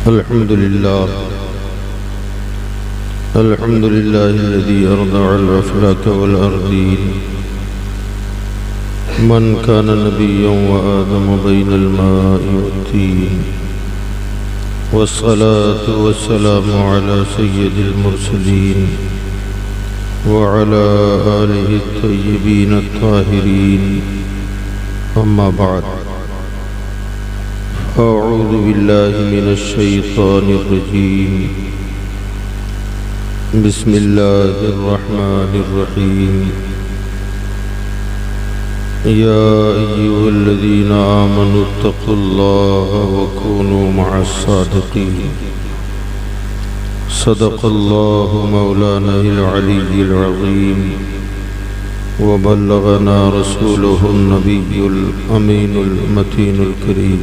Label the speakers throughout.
Speaker 1: الحمد لله الذي أرضع الأفلاك والأرضين من كان نبيا وآدم بين الماء والطين والصلاة والسلام على سيد المرسلين وعلى آله الطيبين الطاهرين أما بعد أعوذ بالله من الشيطان الرجيم بسم الله الرحمن الرحيم يا أيها الذين آمنوا اتقوا الله وكونوا مع الصادقين صدق الله مولانا العلي العظيم وبلغنا رسوله النبي الأمين المتين الكريم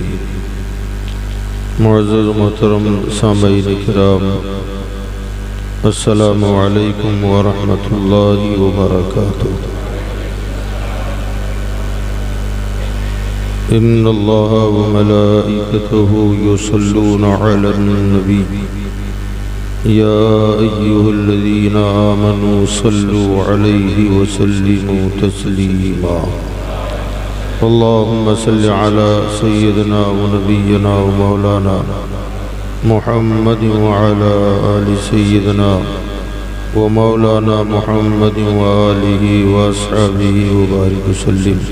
Speaker 1: معزز محترم سامعین کرام، السلام علیکم ورحمۃ اللہ وبرکاتہ۔ ان اللہ وملائکتہ یصلون علی النبی یا ایھا الذین آمنوا صلوا علیہ وسلموا تسلیما۔ اللهم صل على سيدنا ونبينا ومولانا محمد وعلى آل سيدنا ومولانا محمد وآله وأصحابه وبارك وسلم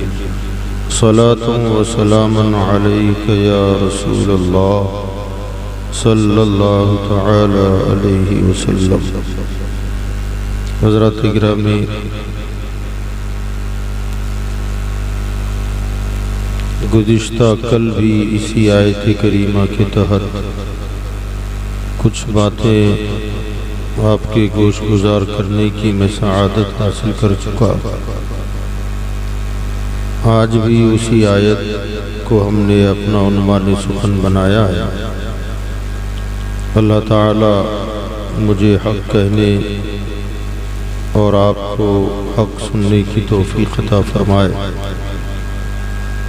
Speaker 1: صلاة وسلاما عليك يا رسول الله صلى الله تعالى عليه وسلم۔ حضرات گرامی، گزشتہ کل بھی اسی آیت کریمہ کے تحت کچھ باتیں آپ کے گوش گزار کرنے کی میں سعادت حاصل کر چکا۔ آج بھی اسی آیت کو ہم نے اپنا عنوان سخن بنایا ہے۔ اللہ تعالی مجھے حق کہنے اور آپ کو حق سننے کی توفیق عطا فرمائے،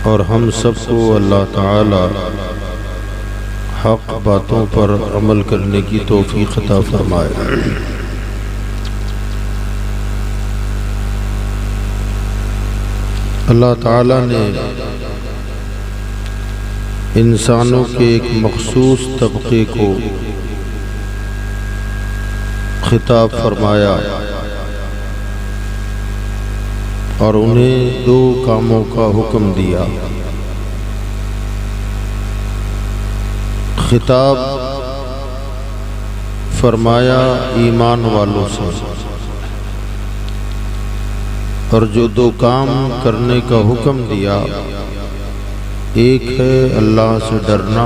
Speaker 1: اور ہم سب کو اللہ تعالی حق باتوں پر عمل کرنے کی توفیق عطا فرمائے۔ اللہ تعالی نے انسانوں کے ایک مخصوص طبقے کو خطاب فرمایا اور انہیں دو کاموں کا حکم دیا۔ خطاب فرمایا ایمان والوں سے، اور جو دو کام کرنے کا حکم دیا، ایک ہے اللہ سے ڈرنا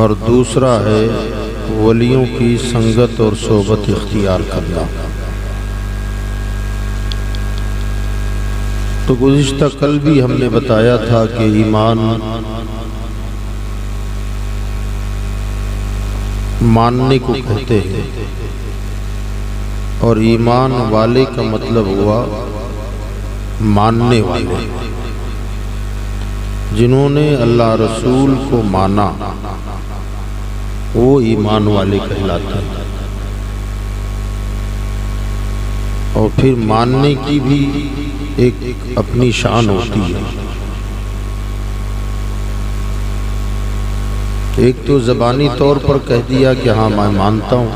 Speaker 1: اور دوسرا ہے ولیوں کی سنگت اور صحبت اختیار کرنا۔ تو گزشتہ کل بھی ہم نے بتایا تھا کہ ایمان ماننے کو کہتے ہیں، اور ایمان والے کا مطلب ہوا ماننے والے، جنہوں نے اللہ رسول کو مانا وہ ایمان والے کہلاتے ہیں۔ اور پھر ماننے کی بھی ایک اپنی شان ہوتی ہے۔ ایک تو زبانی طور پر کہہ دیا کہ ہاں میں مانتا ہوں،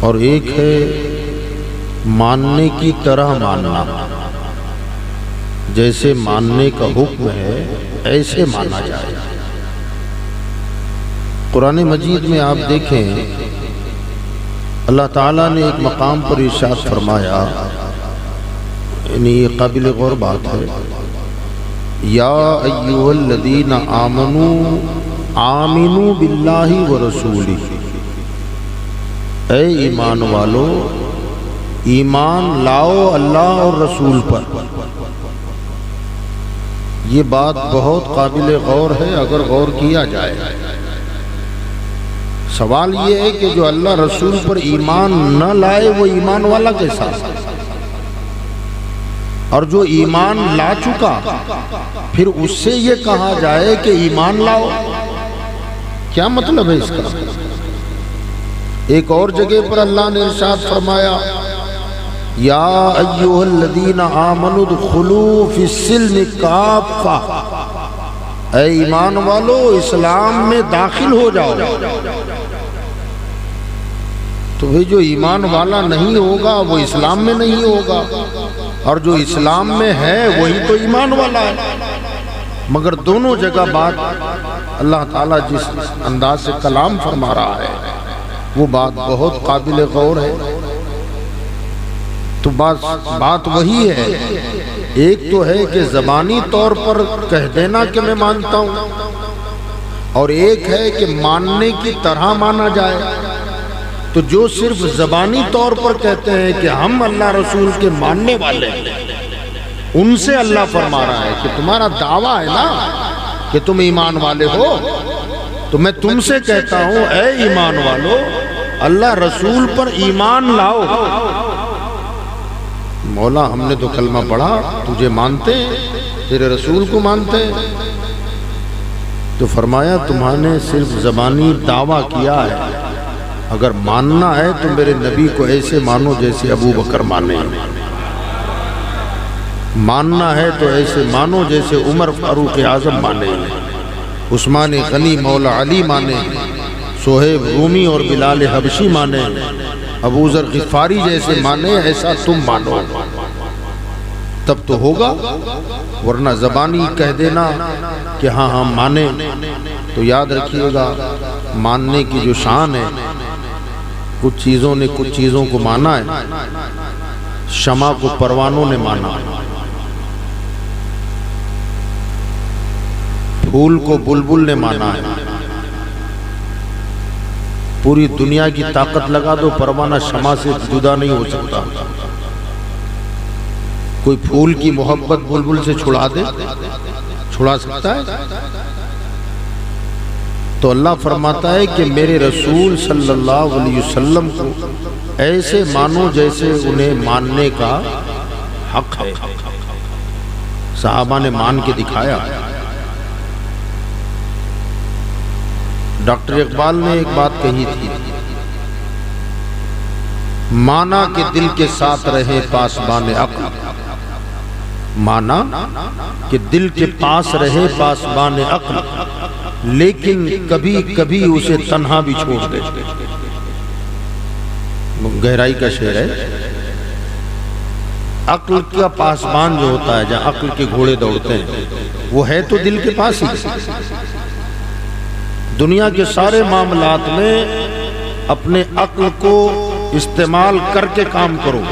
Speaker 1: اور ایک ہے ماننے کی طرح ماننا، جیسے ماننے کا حکم ہے ایسے مانا جائے۔ قرآن مجید میں آپ دیکھیں، اللہ تعالیٰ نے ایک مقام پر ارشاد فرمایا، یعنی یہ قابل غور بات ہے، یا ایھا الذین آمنوا آمنوا باللہ ورسولہ، اے ایمان والو ایمان لاؤ اللہ اور رسول پر۔ یہ بات بہت قابل غور ہے اگر غور کیا جائے۔ سوال یہ ہے کہ جو اللہ رسول پر ایمان نہ لائے وہ ایمان والا کیسا؟ اور جو ایمان لا چکا پھر اس سے یہ کہا جائے کہ ایمان لاؤ، کیا مطلب ہے اس کا؟ ایک اور جگہ پر اللہ نے ارشاد فرمایا یا ایھا الذین آمنوا ادخلوا فی السلم کافہ، اے ایمان والو اسلام میں داخل ہو جاؤ۔ تو وہ جو ایمان والا نہیں ہوگا وہ اسلام میں نہیں ہوگا، اور جو اسلام میں ہے وہی تو ایمان والا ہے۔ مگر دونوں جگہ بات اللہ تعالیٰ جس انداز سے کلام فرما رہا ہے وہ بات بہت قابل غور ہے۔ تو بات وہی ہے، ایک تو ہے کہ زبانی طور پر کہہ دینا کہ میں مانتا ہوں، اور ایک ہے کہ ماننے کی طرح مانا جائے۔ تو جو صرف زبانی طور پر کہتے ہیں کہ ہم اللہ رسول کے ماننے والے ہیں، ان سے اللہ فرما رہا ہے کہ تمہارا دعویٰ ہے نا کہ تم ایمان والے ہو، تو میں تم سے کہتا ہوں اے ایمان والو اللہ رسول پر ایمان لاؤ۔ مولا ہم نے تو کلمہ پڑھا، تجھے مانتے ہیں، تیرے رسول کو مانتے ہیں۔ تو فرمایا تمہوں نے صرف زبانی دعویٰ کیا ہے، اگر ماننا ہے تو میرے نبی کو ایسے مانو جیسے ابو بکر مانے، ماننا ہے تو ایسے مانو جیسے عمر فاروق اعظم مانے، عثمان غنی مولا علی مانے، صہیب رومی اور بلال حبشی مانے، ابو ذر غفاری جیسے مانے، ایسا تم مانو، تب تو ہوگا۔ ورنہ زبانی کہہ دینا کہ ہاں ہم مانے، تو یاد رکھیے گا ماننے کی جو شان ہے، کچھ چیزوں نے کچھ چیزوں کو مانا ہے۔ شمع کو پروانوں نے مانا، پھول کو بلبل نے مانا ہے۔ پوری دنیا کی طاقت لگا دو پروانہ شمع سے جدا نہیں ہو سکتا۔ کوئی پھول کی محبت بلبل سے چھڑا دے، چھڑا سکتا ہے؟ تو اللہ فرماتا ہے کہ میرے رسول صلی اللہ علیہ وسلم کو ایسے مانو جیسے انہیں ماننے کا حق ہے۔ صحابہ نے مان کے دکھایا۔ ڈاکٹر اقبال نے ایک بات کہی تھی، مانا کہ دل کے ساتھ رہے پاسبان عقل، مانا کہ دل کے پاس رہے پاسبان عقل، لیکن کبھی کبھی اسے تنہا بھی چھوڑ دے۔ گہرائی کا شعر ہے۔ عقل کا پاسبان جو ہوتا ہے، جہاں عقل کے گھوڑے دوڑتے ہیں، وہ ہے تو دل کے پاس ہی۔ دنیا کے سارے معاملات میں اپنے عقل کو استعمال کر کے کام کرو،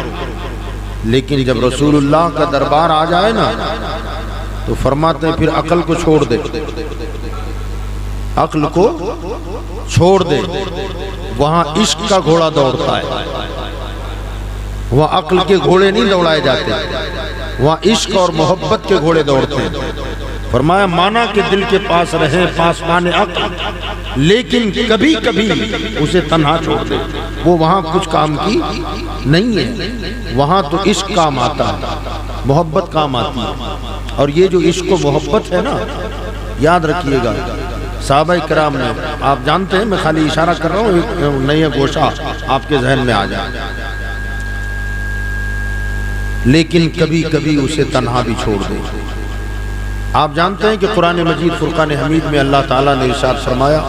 Speaker 1: لیکن جب رسول اللہ کا دربار آ جائے نا تو فرماتے ہیں پھر عقل کو چھوڑ دے، عقل کو چھوڑ دے۔ وہاں عشق کا گھوڑا دوڑتا ہے، وہاں عقل کے گھوڑے نہیں دوڑائے جاتے، وہاں عشق اور محبت کے گھوڑے دوڑتے ہیں۔ فرمایا مانا کہ دل کے پاس رہے پاسبان عقل، لیکن کبھی کبھی اسے تنہا چھوڑ دے۔ وہ وہاں کچھ کام کی نہیں ہے، وہاں تو عشق کام آتا ہے، محبت کام آتی ہے۔ اور یہ جو عشق و محبت ہے نا، یاد رکھیے گا صحابہ کرام نے، آپ جانتے ہیں میں خالی اشارہ کر رہا ہوں، ایک نیا گوشہ آپ کے ذہن میں آ جائے، لیکن کبھی کبھی اسے تنہا بھی چھوڑ دے۔ آپ جانتے ہیں کہ قرآن مجید فرقان حمید میں اللہ تعالیٰ نے ارشاد فرمایا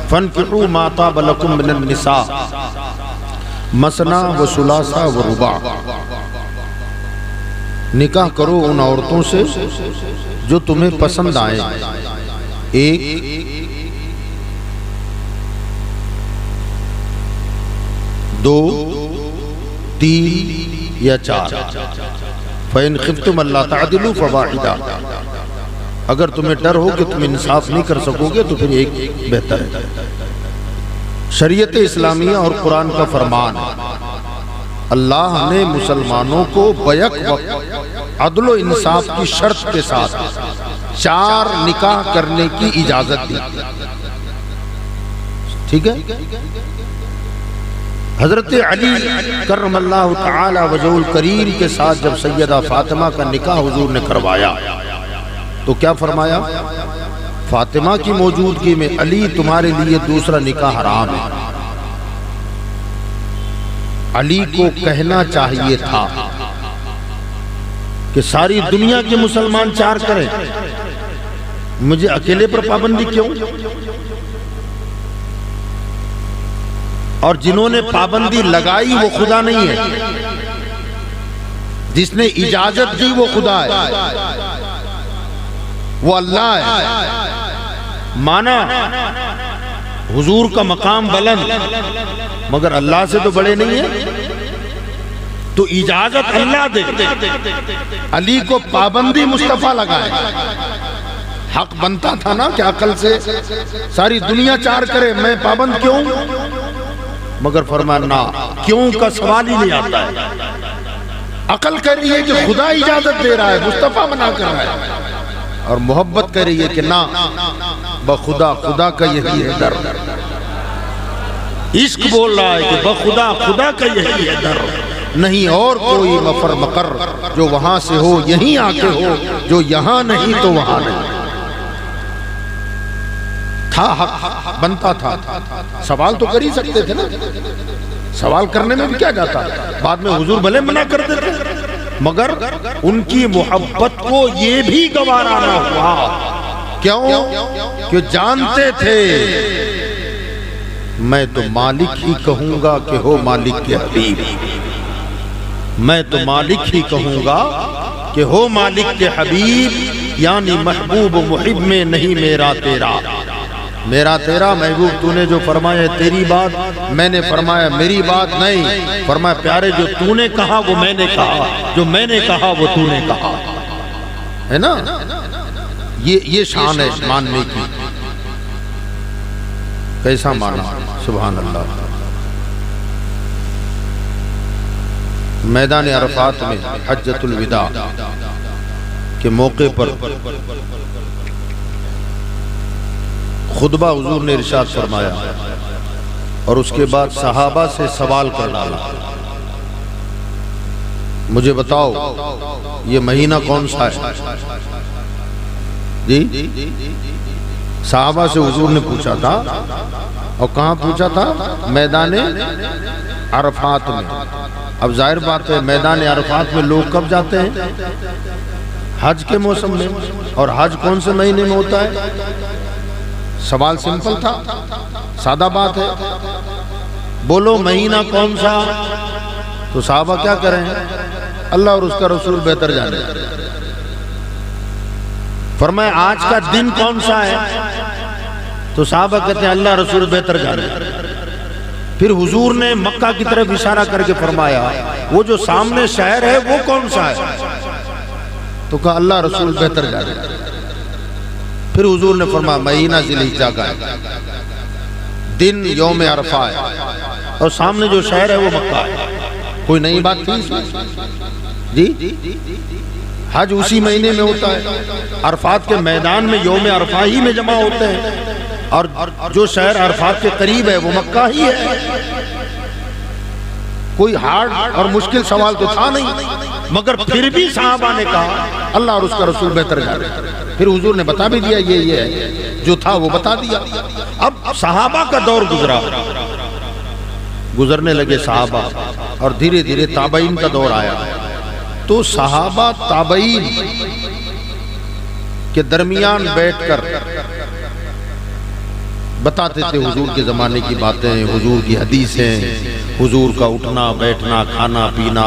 Speaker 1: فَانْكِحُوا مَا طَابَ لَكُم مِّنَ النِّسَاءِ مَثْنَىٰ وَثُلَاثَ وَرُبَاعَ، نکاح کرو ان عورتوں سے جو تمہیں پسند آئیں، ایک، دو، تین یا چار۔ فَإِنْ خِفْتُمْ أَلَّا تَعْدِلُوا فَوَاحِدَةً، اگر تمہیں ڈر ہو کہ تم انصاف نہیں کر سکو گے تو پھر ایک بہتر ہے۔ شریعت اسلامیہ اور قرآن کا فرمان ہے، اللہ نے مسلمانوں کو بیک وقت عدل و انصاف کی شرط کے ساتھ 4 نکاح کرنے کی اجازت دی۔ ٹھیک ہے؟ حضرت علی کرم اللہ تعالی وجہہ الکریم کے ساتھ جب سیدہ فاطمہ کا نکاح حضور نے کروایا تو کیا فرمایا؟ فاطمہ کی موجودگی میں علی تمہارے لیے دوسرا نکاح حرام ہے۔ علی کو کہنا چاہیے تھا کہ ساری دنیا کے مسلمان چار کریں، مجھے اکیلے پر پابندی کیوں؟ اور جنہوں نے پابندی لگائی وہ خدا نہیں ہے، جس نے اجازت دی وہ خدا ہے، وہ اللہ ہے۔ مانا حضور کا مقام بلند مگر اللہ سے تو بڑے نہیں ہیں، تو اجازت اللہ دے، علی کو پابندی مصطفیٰ لگائے۔ حق بنتا تھا نا کہ عقل سے ساری دنیا چار کرے، میں پابند کیوں؟ مگر فرمایا نہ، کیوں کا سوال ہی نہیں آتا ہے۔ عقل کہہ رہی ہے کہ خدا اجازت دے رہا ہے، مصطفیٰ منع کر رہا ہے، اور محبت کہہ رہی ہے کہ نہ، بخدا خدا کا یہی ہے در۔ عشق بول رہا ہے کہ بخدا خدا کا یہی ہے در، نہیں اور کوئی مفر مقر، جو وہاں سے ہو یہیں آ کے ہو، جو یہاں نہیں تو وہاں نہیں۔ تھا حق بنتا تھا، سوال تو کر ہی سکتے تھے نا، سوال کرنے میں بھی کیا جاتا، بعد میں حضور بھلے منع کر دیتے، مگر ان کی محبت کو یہ بھی گوارا نہ ہوا۔ کیوں؟ کہ جانتے تھے میں تو مالک ہی کہوں گا کہ ہو مالک کے حبیب، میں تو مالک ہی کہوں گا کہ ہو مالک کے حبیب، یعنی محبوب و محب میں نہیں میرا تیرا، میرا تیرا محبوب تو نے جو فرمایا تیری بات، میں نے فرمایا میری بات نہیں، فرمایا پیارے جو تو نے کہا وہ میں نے کہا، جو میں نے کہا وہ تو نے کہا، ہے نا؟ یہ شان ہے ماننے کی۔ کیسا مانا؟ سبحان اللہ۔ میدان عرفات میں حجۃ الوداع کے موقع پر خطبہ حضور نے ارشاد فرمایا، اور اس کے بعد صحابہ سے سوال کر ڈالا، مجھے بتاؤ یہ مہینہ کون سا ہے؟ جی صحابہ سے حضور نے پوچھا تھا، اور کہاں پوچھا تھا؟ میدان عرفات میں۔ اب ظاہر بات ہے میدان عرفات میں لوگ کب جاتے ہیں؟ حج کے موسم میں، اور حج کون سے مہینے میں ہوتا ہے؟ سوال سمپل تھا، سادہ بات ہے، بولو مہینہ کون سا؟ تو صحابہ کیا کریں؟ اللہ اور اس کا رسول بہتر جانے۔ فرمایا آج کا دن کون سا ہے؟ تو صحابہ کہتے ہیں اللہ رسول بہتر جانے۔ پھر حضور نے مکہ کی طرف اشارہ کر کے فرمایا وہ جو سامنے شہر ہے وہ کون سا ہے؟ تو کہا اللہ رسول بہتر جانے۔ پھر حضور نے فرمایا مہینہ ذی الحجہ کا ہے، دن یوم عرفہ ہے، اور سامنے جو شہر ہے وہ مکہ ہے۔ کوئی نئی بات تھی اس میں؟ جی حج اسی مہینے میں ہوتا ہے، عرفات کے میدان میں یوم عرفہ ہی میں جمع ہوتے ہیں، اور جو شہر عرفات کے قریب ہے وہ مکہ ہی ہے۔ کوئی ہارڈ اور مشکل سوال تو تھا نہیں، مگر پھر بھی صحابہ نے کہا اللہ اور اس کا رسول بہتر جانے۔ پھر حضور نے بتا بھی دیا یہ ہے، جو تھا وہ بتا دیا۔ اب صحابہ کا دور گزرا، گزرنے لگے صحابہ، اور دھیرے دھیرے تابعین کا دور آیا۔ تو صحابہ تابعین کے درمیان بیٹھ کر بتاتے تھے حضور کے زمانے کی باتیں، حضور کی حدیثیں، حضور کا اٹھنا بیٹھنا کھانا پینا،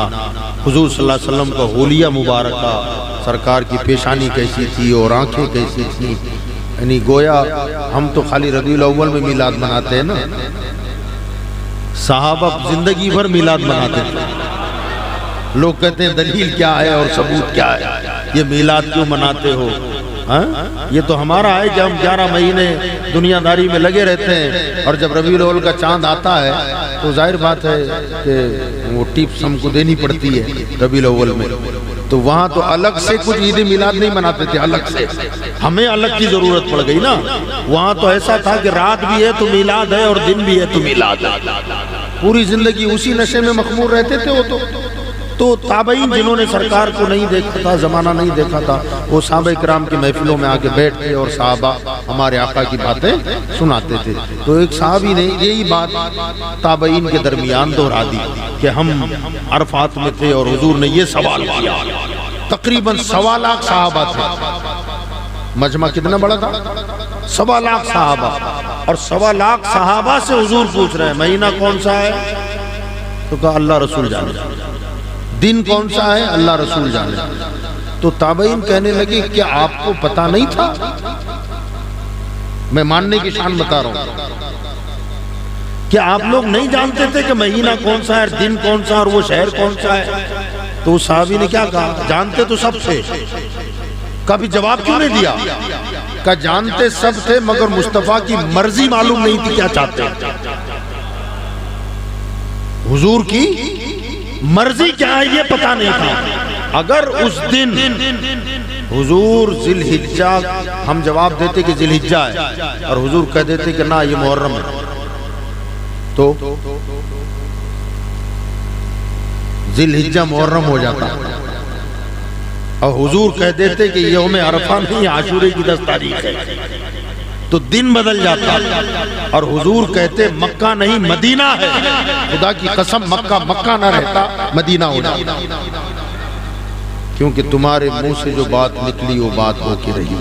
Speaker 1: حضور صلی اللہ علیہ وسلم کا حلیہ مبارکہ، سرکار کی پیشانی کیسی تھی اور آنکھیں کیسی تھیں۔ یعنی گویا ہم تو خالی ربیع الاول میں میلاد مناتے ہیں نا، صحابہ زندگی بھر میلاد مناتے تھے۔ لوگ کہتے ہیں دلیل کیا ہے اور ثبوت کیا ہے، یہ میلاد کیوں مناتے ہو؟ یہ تو ہمارا ہے کہ ہم 11 مہینے دنیا داری میں لگے رہتے ہیں، اور جب ربیع الاول کا چاند آتا ہے تو ظاہر بات ہے کہ وہ ٹپس ہم کو دینی پڑتی ہے ربیع الاول میں۔ تو وہاں تو الگ سے کچھ عید میلاد نہیں مناتے تھے، الگ سے ہمیں الگ کی ضرورت پڑ گئی نا۔ وہاں تو ایسا تھا کہ رات بھی ہے تو میلاد ہے اور دن بھی ہے تو میلاد ہے۔ پوری زندگی اسی نشے میں مخمور رہتے تھے وہ تو تابعین جنہوں نے سرکار کو نہیں دیکھا تھا، زمانہ نہیں دیکھا تھا، وہ صحابہ کرام کی محفلوں میں آ کے بیٹھتے اور صحابہ ہمارے آقا کی باتیں سناتے تھے۔ تو ایک صحابی نے یہی بات تابعین کے درمیان دہرا دی کہ ہم عرفات میں تھے اور حضور نے یہ سوال کیا۔ تقریباً 1.25 لاکھ صحابہ تھے، مجمع کتنا بڑا تھا؟ 1.25 لاکھ صحابہ، اور 1.25 لاکھ صحابہ سے حضور پوچھ رہے ہیں مہینہ کون سا ہے؟ تو کہا اللہ رسول جانے۔ دن کون سا ہے؟ اللہ رسول جانے۔ تو تابعین کہنے لگے کیا آپ کو پتا نہیں تھا؟ میں ماننے کی شان بتا رہا ہوں، کیا آپ لوگ نہیں جانتے تھے کہ مہینہ کون سا ہے، دن کون سا، اور وہ شہر کون سا ہے؟ تو اس صحابی نے کیا کہا؟ جانتے تو سب تھے۔ کبھی جواب کیوں نہیں دیا؟ کہ جانتے سب تھے مگر مصطفیٰ کی مرضی معلوم نہیں تھی کیا چاہتے ہیں۔ حضور کی مرضی کیا ہے یہ پتا نہیں تھا۔ اگر اس دن حضور ذی الحجہ، ہم جواب دیتے کہ ذی الحجہ ہے، اور حضور کہہ دیتے کہ نہ یہ محرم ہے، تو ذی الحجہ محرم ہو جاتا، اور حضور کہہ دیتے کہ یوم عرفہ نہیں عاشورے کی 10 تاریخ ہے، تو دن بدل جاتا، اور حضور کہتے مکہ نہیں مدینہ ہے، خدا کی قسم مکہ نہ رہتا، مدینہ ہو جاتا، کیونکہ تمہارے منہ سے جو بات نکلی وہ بات ہو کے رہی۔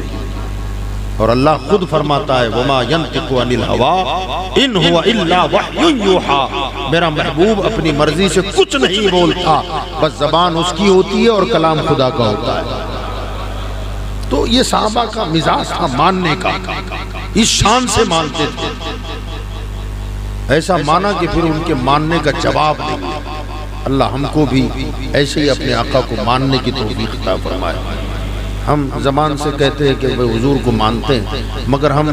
Speaker 1: اور اللہ خود فرماتا ہے وما ينطق عن الهوى ان هو الا وحی یوحى، میرا محبوب اپنی مرضی سے کچھ نہیں بولتا، بس زبان اس کی ہوتی ہے اور کلام خدا کا ہوتا ہے۔ تو یہ صحابہ کا مزاج تھا ماننے کا، اس شان سے مانتے تھے، ایسا مانا کہ پھر ان کے ماننے کا جواب نہیں۔ اللہ ہم کو بھی ایسے ہی اپنے آقا کو ماننے کی توفیق عطا فرمائے۔ ہم زبان سے کہتے ہیں کہ حضور کو مانتے ہیں، مگر ہم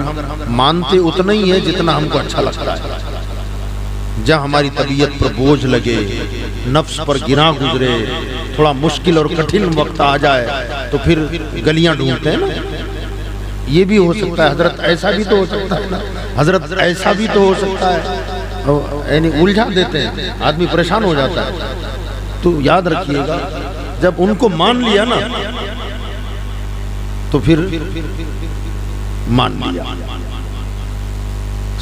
Speaker 1: مانتے اتنا ہی ہے جتنا ہم کو اچھا لگتا ہے۔ جہاں ہماری طبیعت پر بوجھ لگے، نفس پر گراں گزرے، تھوڑا مشکل اور کٹھن وقت آ جائے تو پھر گلیاں ڈھونڈتے ہیں نا۔ یہ بھی ہو سکتا ہے، حضرت ایسا بھی تو ہو سکتا ہے نا، حضرت ایسا بھی تو ہو سکتا ہے، یعنی الجھا دیتے ہیں، آدمی پریشان ہو جاتا ہے۔ تو یاد رکھیے گا جب ان کو مان لیا نا تو پھر مان لیا۔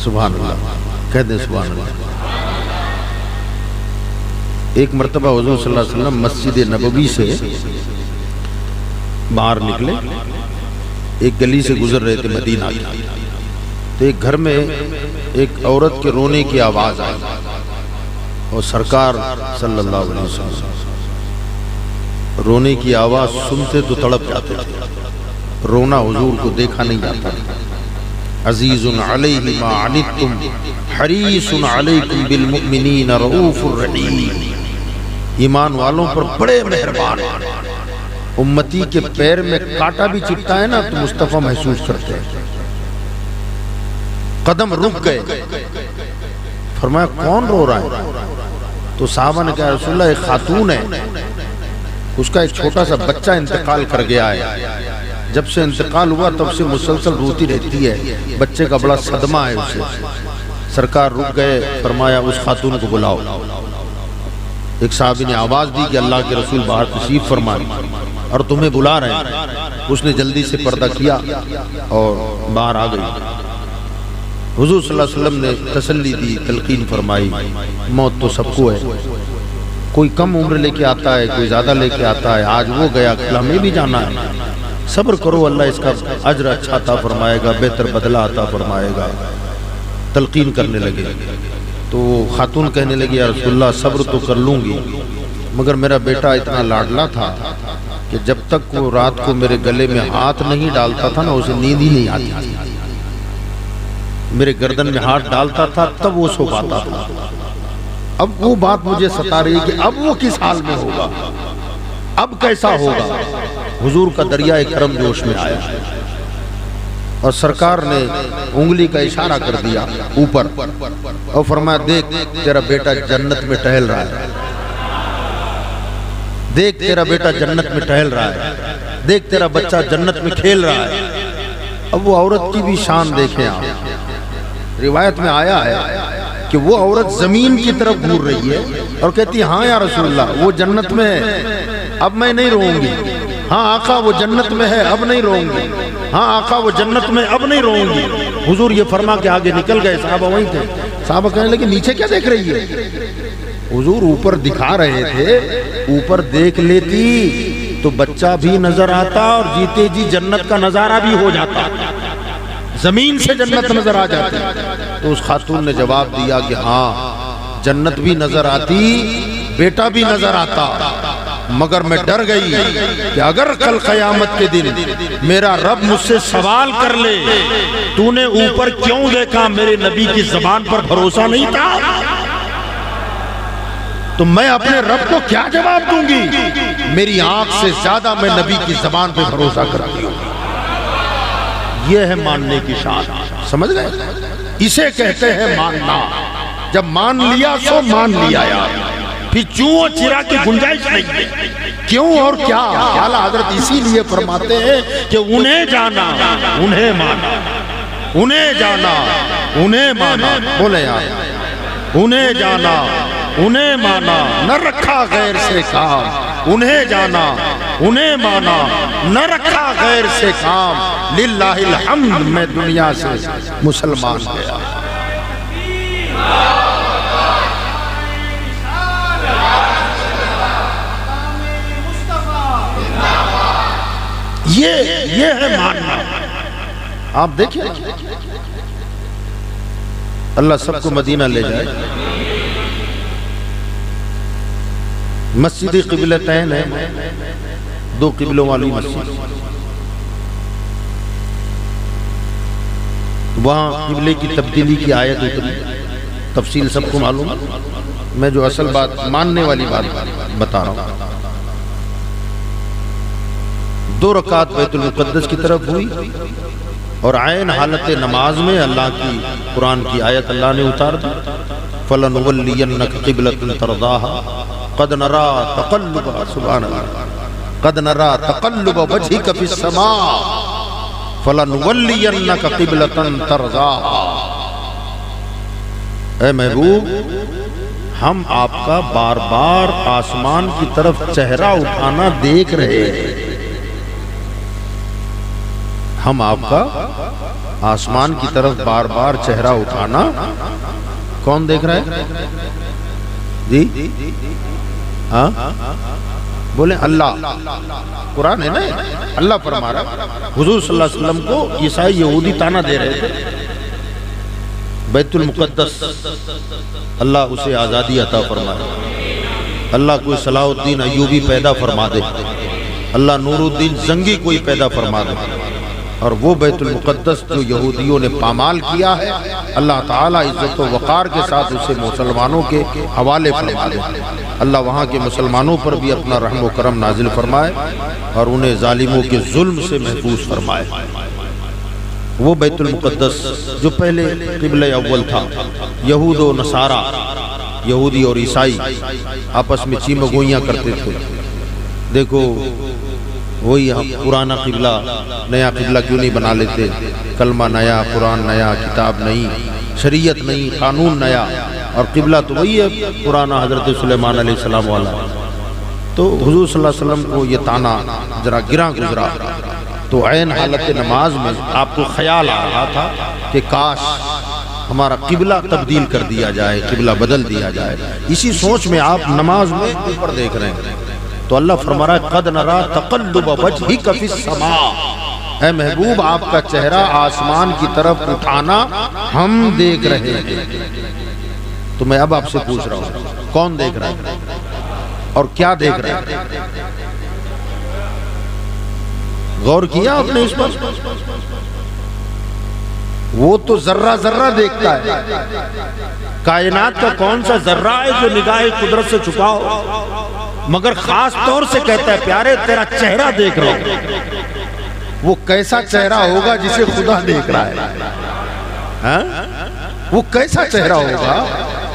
Speaker 1: سبحان اللہ، کہہ دیں سبحان اللہ۔ ایک مرتبہ حضور صلی اللہ علیہ وسلم مسجد نبوی سے باہر نکلے، ایک گلی سے گزر رہے تھے مدینہ کی، تو ایک گھر میں ایک عورت کے رونے کی آواز آئی، اور سرکار صلی اللہ علیہ وسلم رونے کی آواز سنتے تو تڑپ جاتے تھے۔ رونا حضور کو دیکھا نہیں جاتا۔ عزیز علیہ ما عنتم حریص علیکم بالمؤمنین رؤوف الرحیم، ایمان والوں پر بڑے مہربان، امتی کے پیر میں کانٹا بھی چپتا ہے نا تو مصطفیٰ محسوس کرتے ہیں۔ قدم رک گئے، فرمایا کون رو رہا ہے؟ تو صحابہ نے کہا رسول اللہ ایک خاتون ہے، اس کا ایک چھوٹا سا بچہ انتقال کر گیا ہے، جب سے انتقال ہوا تب سے مسلسل روتی رہتی ہے، بچے کا بڑا صدمہ ہے اسے۔ سرکار رک گئے، فرمایا اس خاتون کو بلاؤ۔ ایک صحابی نے آواز دی کہ اللہ کے رسول باہر تشریف فرمائے اور تمہیں بلا رہے ہیں۔ اس نے جلدی سے پردہ کیا اور باہر آ گئی۔ حضور صلی اللہ علیہ وسلم نے تسلی دی، تلقین فرمائی، موت تو سب کو ہے، کوئی کم عمر لے کے آتا ہے، کوئی زیادہ لے کے آتا ہے، آج وہ گیا کل ہمیں بھی جانا ہے، صبر کرو، اللہ اس کا اجر اچھا عطا فرمائے گا، بہتر بدلہ عطا فرمائے گا۔ تلقین کرنے لگے تو خاتون کہنے لگی یا رسول اللہ صبر تو کر لوں گی، مگر میرا بیٹا اتنا لاڈلا تھا کہ جب تک وہ رات کو میرے گلے میں ہاتھ نہیں ڈالتا تھا نا اسے نیند ہی نہیں آتی تھی، میرے گردن میں ہاتھ ڈالتا تھا تب وہ سو پاتا تھا۔ اب وہ بات مجھے ستا رہی کہ اب وہ کس حال میں ہوگا، اب کیسا ہوگا۔ حضور کا دریائے کرم جوش میں آیا اور سرکار نے انگلی کا اشارہ کر دیا اوپر اور فرمایا دیکھ تیرا بیٹا جنت میں ٹہل رہا ہے، دیکھ تیرا بیٹا جنت میں ٹہل رہا ہے، دیکھ تیرا بچہ جنت میں کھیل رہا ہے۔ اب وہ عورت کی بھی شان دیکھیں آپ، روایت میں آیا ہے کہ وہ عورت زمین کی طرف گھور رہی ہے اور کہتی ہاں یا رسول اللہ وہ جنت میں ہے اب میں نہیں روؤں گی، ہاں آقا وہ جنت میں ہے اب نہیں روؤں گی، ہاں آقا وہ جنت میں اب نہیں روؤں گی۔ حضور یہ فرما کے آگے نکل گئے، صحابہ وہیں تھے۔ صحابہ کہنے لگے نیچے کیا دیکھ رہی ہے؟ حضور اوپر دکھا رہے تھے، اوپر دیکھ لیتی تو بچہ بھی نظر آتا اور جیتے جی جنت کا نظارہ بھی ہو جاتا، زمین سے جنت نظر آ جاتی۔ تو اس خاتون نے جواب دیا کہ ہاں جنت بھی نظر آتی، بیٹا بھی نظر آتا، مگر میں ڈر گئی کہ اگر کل قیامت کے دن میرا رب مجھ سے سوال کر لے تو نے اوپر کیوں دیکھا، میرے نبی کی زبان پر بھروسہ نہیں تھا، تو میں اپنے رب کو کیا جواب دوں گی؟ میری آنکھ سے زیادہ میں نبی کی زبان پہ بھروسہ کرتی ہوں۔ یہ ہے ماننے کی شان، سمجھ گئے؟ اسے کہتے ہیں ماننا۔ جب مان لیا سو مان لیا یار، پھر چوں اور چرا کی گنجائش نہیں ہے۔ کیوں اور کیا؟ اعلیٰ حضرت اسی لیے فرماتے ہیں کہ انہیں جانا انہیں مانا، انہیں جانا انہیں مانا، بولے یار، انہیں جانا انہیں مانا، نہ رکھا غیر سے کام، انہیں جانا انہیں مانا، نہ رکھا غیر سے کام، للہ الحمد میں دنیا سے مسلمان گیا۔ یہ ہے ماننا۔ آپ دیکھیں اللہ سب کو مدینہ لے جائے۔ مسجد قبلتین ہے، دو قبلوں والی مسجد، وہاں قبلے کی تبدیلی کی آیت اتری، تفصیل سب کو معلوم ہے، میں جو اصل بات ماننے والی بات بتا رہا ہوں۔ 2 رکعت بیت المقدس کی طرف ہوئی اور عین حالت نماز میں اللہ کی قرآن کی آیت اللہ نے اتار دی، فَلَنُوَلِّيَنَّكَ قِبْلَةً تَرْضَاهَا قَدْ نَرَى تَقَلُّبَ سبحان اللہ قَدْ نَرَى تَقَلُّبَ وَجْهِكَ فِي السَّمَاءِ فَلَنُوَلِّيَنَّكَ قِبْلَةً تَرْضَاهَا۔ اے محبوب، ہم آپ کا بار بار آسمان کی طرف چہرہ اٹھانا دیکھ رہے ہیں، ہم آپ کا آسمان کی طرف بار بار چہرہ اٹھانا، کون دیکھ رہا ہے جی؟ ہاں بولیں اللہ، قرآن ہے نا، اللہ فرما رہا۔ حضور صلی اللہ علیہ وسلم کو عیسائی یہودی تانا دے رہے تھے، بیت المقدس اللہ اسے آزادی عطا فرمائے، اللہ کوئی صلاح الدین ایوبی پیدا فرما دے، اللہ نور الدین زنگی کوئی پیدا فرما دے، اور وہ بیت المقدس جو یہودیوں نے پامال کیا ہے اللہ تعالیٰ عزت و وقار کے ساتھ اسے مسلمانوں کے حوالے فرما دے۔ اللہ وہاں کے مسلمانوں پر بھی اپنا رحم و کرم نازل فرمائے اور انہیں ظالموں کے ظلم سے محفوظ فرمائے۔ وہ بیت المقدس جو پہلے قبلہ اول تھا، یہود و نصارہ، یہودی اور عیسائی آپس میں چیمگوئیاں کرتے تھے، دیکھو وہی پرانا قبلہ نیا قبلہ کیوں نہیں بنا لیتے، کلمہ نیا، قرآن نیا، کتاب نہیں، شریعت نہیں، قانون نیا، اور قبلہ تو وہی ہے پرانا حضرت سلیمان علیہ السلام والا۔ تو حضور صلی اللہ علیہ وسلم کو یہ تانا ذرا گراں گزرا، تو عین حالت نماز میں آپ کو خیال آ رہا تھا کہ کاش ہمارا قبلہ تبدیل کر دیا جائے، قبلہ بدل دیا جائے۔ اسی سوچ میں آپ نماز میں اوپر دیکھ رہے ہیں تو اللہ فرما رہا ہے قد نرا تقلب وجہک فی السماء، اے محبوب آپ کا چہرہ آسمان کی طرف اٹھانا ہم دیکھ رہے ہیں۔ تو میں اب آپ سے پوچھ رہا ہوں کون دیکھ رہا ہے اور کیا دیکھ رہا ہے؟ غور کیا آپ نے اس پر؟ وہ تو ذرہ ذرہ دیکھتا ہے، کائنات کا کون سا ذرہ ہے جو نگاہ قدرت سے چھپا ہو، مگر خاص طور سے کہتا ہے پیارے تیرا چہرہ دیکھ رہا ہوں۔ وہ کیسا چہرہ ہوگا جسے خدا دیکھ رہا ہے؟ وہ کیسا چہرہ ہوگا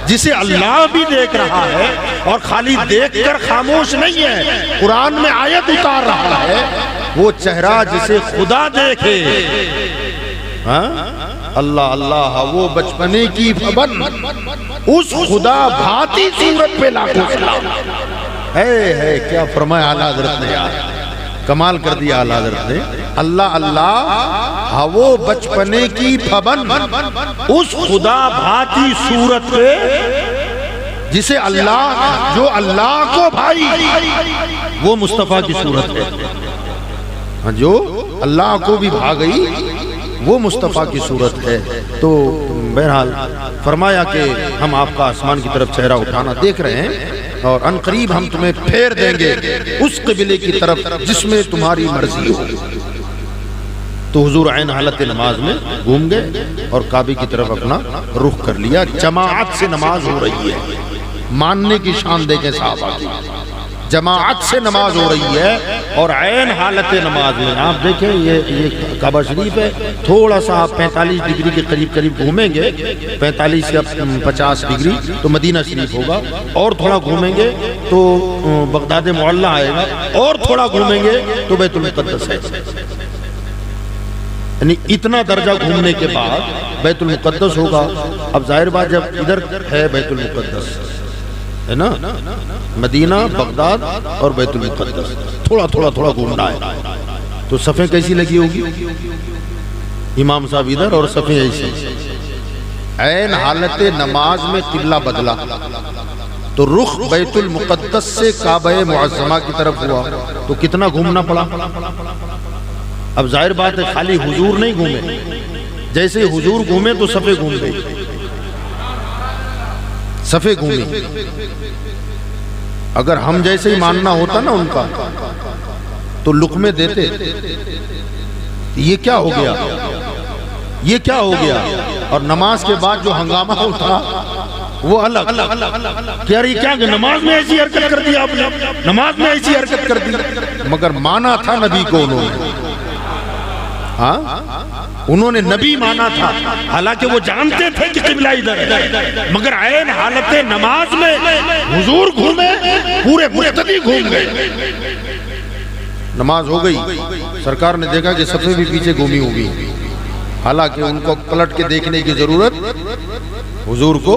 Speaker 1: جسے اللہ بھی دیکھ رہا ہے اور خالی دیکھ کر خاموش نہیں ہے، قرآن میں آیت اتار رہا ہے۔ وہ چہرہ جسے خدا دیکھے اللہ اللہ وہ بچپنے کی فبن اس خدا بھاتی صورت پہ لاکھوں سلام. ہے کیا فرمایا اعلیٰ حضرت نے یار, کمال کر دیا اعلیٰ حضرت نے. اللہ اللہ وہ بچپنے کی فبن اس خدا بھاتی صورت پہ جسے اللہ, جو اللہ کو بھائی وہ مصطفیٰ کی صورت ہے, جو اللہ کو بھی بھا گئی وہ مصطفیٰ کی صورت ہے. تو بہرحال فرمایا کہ ہم آپ کا آسمان کی طرف چہرہ اٹھانا دیکھ رہے ہیں اور ان قریب ہم تمہیں پھیر دیں گے اس قبلے کی طرف جس میں تمہاری مرضی ہو. تو حضور عین حالت نماز میں گھوم گئے اور کعبے کی طرف اپنا رخ کر لیا. جماعت سے نماز ہو رہی ہے, ماننے کی شان دیکھیں صحابہ کی, جماعت سے نماز ہو رہی ہے اور عین حالت نماز میں آپ دیکھیں یہ کعبہ شریف ہے, تھوڑا سا آپ 45 ڈگری کے قریب گھومیں گے, 45 یا 50 ڈگری تو مدینہ شریف ہوگا, اور تھوڑا گھومیں گے تو بغداد معلیٰ آئے گا, اور تھوڑا گھومیں گے تو بیت المقدس ہے. یعنی اتنا درجہ گھومنے کے بعد بیت المقدس ہوگا. اب ظاہر بات جب ادھر ہے بیت المقدس ہے نا, مدینہ, بغداد اور بیت المقدس, تھوڑا گھومنا ہے تو صفیں کیسی لگی ہوگی, امام صاحب ادھر اور صفیں ایسی. عین حالت نماز میں قبلہ بدلا تو رخ بیت المقدس سے کعبہ معظمہ کی طرف ہوا تو کتنا گھومنا پڑا. اب ظاہر بات ہے خالی حضور نہیں گھومے, جیسے حضور گھومے تو صفیں گھوم گئی, صفیں گھومی. اگر ہم جیسے ہی ماننا ہوتا نا ان کا تو لقمے دیتے. یہ کیا ہو گیا, یہ کیا ہو گیا. اور نماز کے بعد جو ہنگامہ ہوتا وہ الگ, کہ یار یہ کیا کہ نماز میں ایسی حرکت کر دی آپ نے, نماز میں ایسی حرکت کر دی. مگر مانا تھا نبی کو انہوں نے نبی مانا تھا, حالانکہ وہ جانتے تھے کہ قبلہ ادھر ہے, مگر عین حالت نماز میں حضور گھومے, پورے مقتدی گھوم گئے. نماز ہو گئی, سرکار نے دیکھا کہ صفیں بھی پیچھے گھومی ہوگی, حالانکہ ان کو پلٹ کے دیکھنے کی ضرورت, حضور کو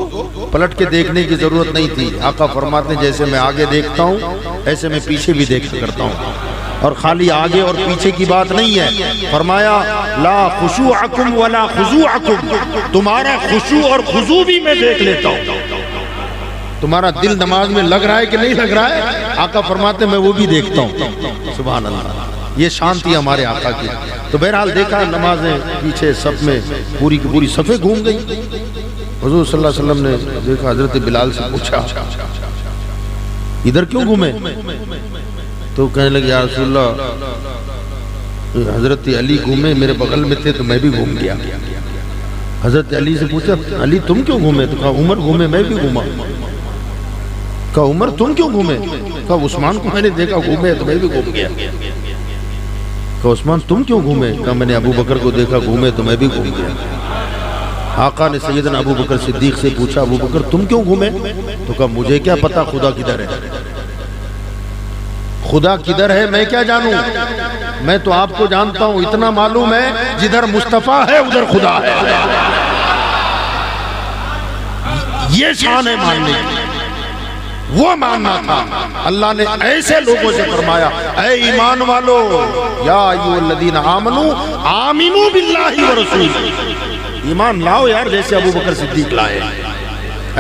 Speaker 1: پلٹ کے دیکھنے کی ضرورت نہیں تھی. آقا فرماتے ہیں جیسے میں آگے دیکھتا ہوں ایسے میں پیچھے بھی دیکھا کرتا ہوں, اور خالی آگے اور پیچھے کی بات نہیں ہے. فرمایا لا خشوعکم ولا خضوعکم, تمہارا خشوع اور خضوع بھی میں دیکھ لیتا ہوں. تمہارا دل نماز میں لگ رہا ہے کہ نہیں لگ رہا ہے, آقا فرماتے ہیں میں وہ بھی دیکھتا ہوں. سبحان اللہ, یہ شان تھی ہمارے آقا کی. تو بہرحال دیکھا نمازیں پیچھے سب میں پوری کی پوری صفیں گھوم گئی. حضور صلی اللہ علیہ وسلم نے دیکھا, حضرت بلال سے پوچھا ادھر کیوں گھومے, تو کہنے لگے یا رسول اللہ حضرت علی گھومے, میرے بغل میں تھے تو میں بھی گھوم گیا. حضرت علی سے پوچھا علی تم کیوں گھومے, تو کہا عمر گھومے میں بھی گھوما. کہا عمر تم کیوں گھومے, کہا عثمان کو میں نے دیکھا گھومے تو میں بھی گھوم گیا. کہا عثمان تم کیوں گھومے, کہا میں نے ابو بکر کو دیکھا گھومے تو میں بھی گھوم گیا. آقا نے سیدنا ابو بکر صدیق سے پوچھا ابو بکر تم کیوں گھومے, تو کہا مجھے کیا پتا خدا کدھر ہے, خدا کدھر ہے میں کیا جانوں, میں تو آپ کو جانتا ہوں, اتنا معلوم ہے جدھر مصطفیٰ ہے ادھر خدا ہے. یہ شان ہے ماننے کی, وہ ماننا تھا. اللہ نے ایسے لوگوں سے فرمایا اے ایمان والو یا ایھا الذین آمنو آمنو باللہ ورسولہ, ایمان لاؤ یار جیسے ابو بکر صدیق لائے,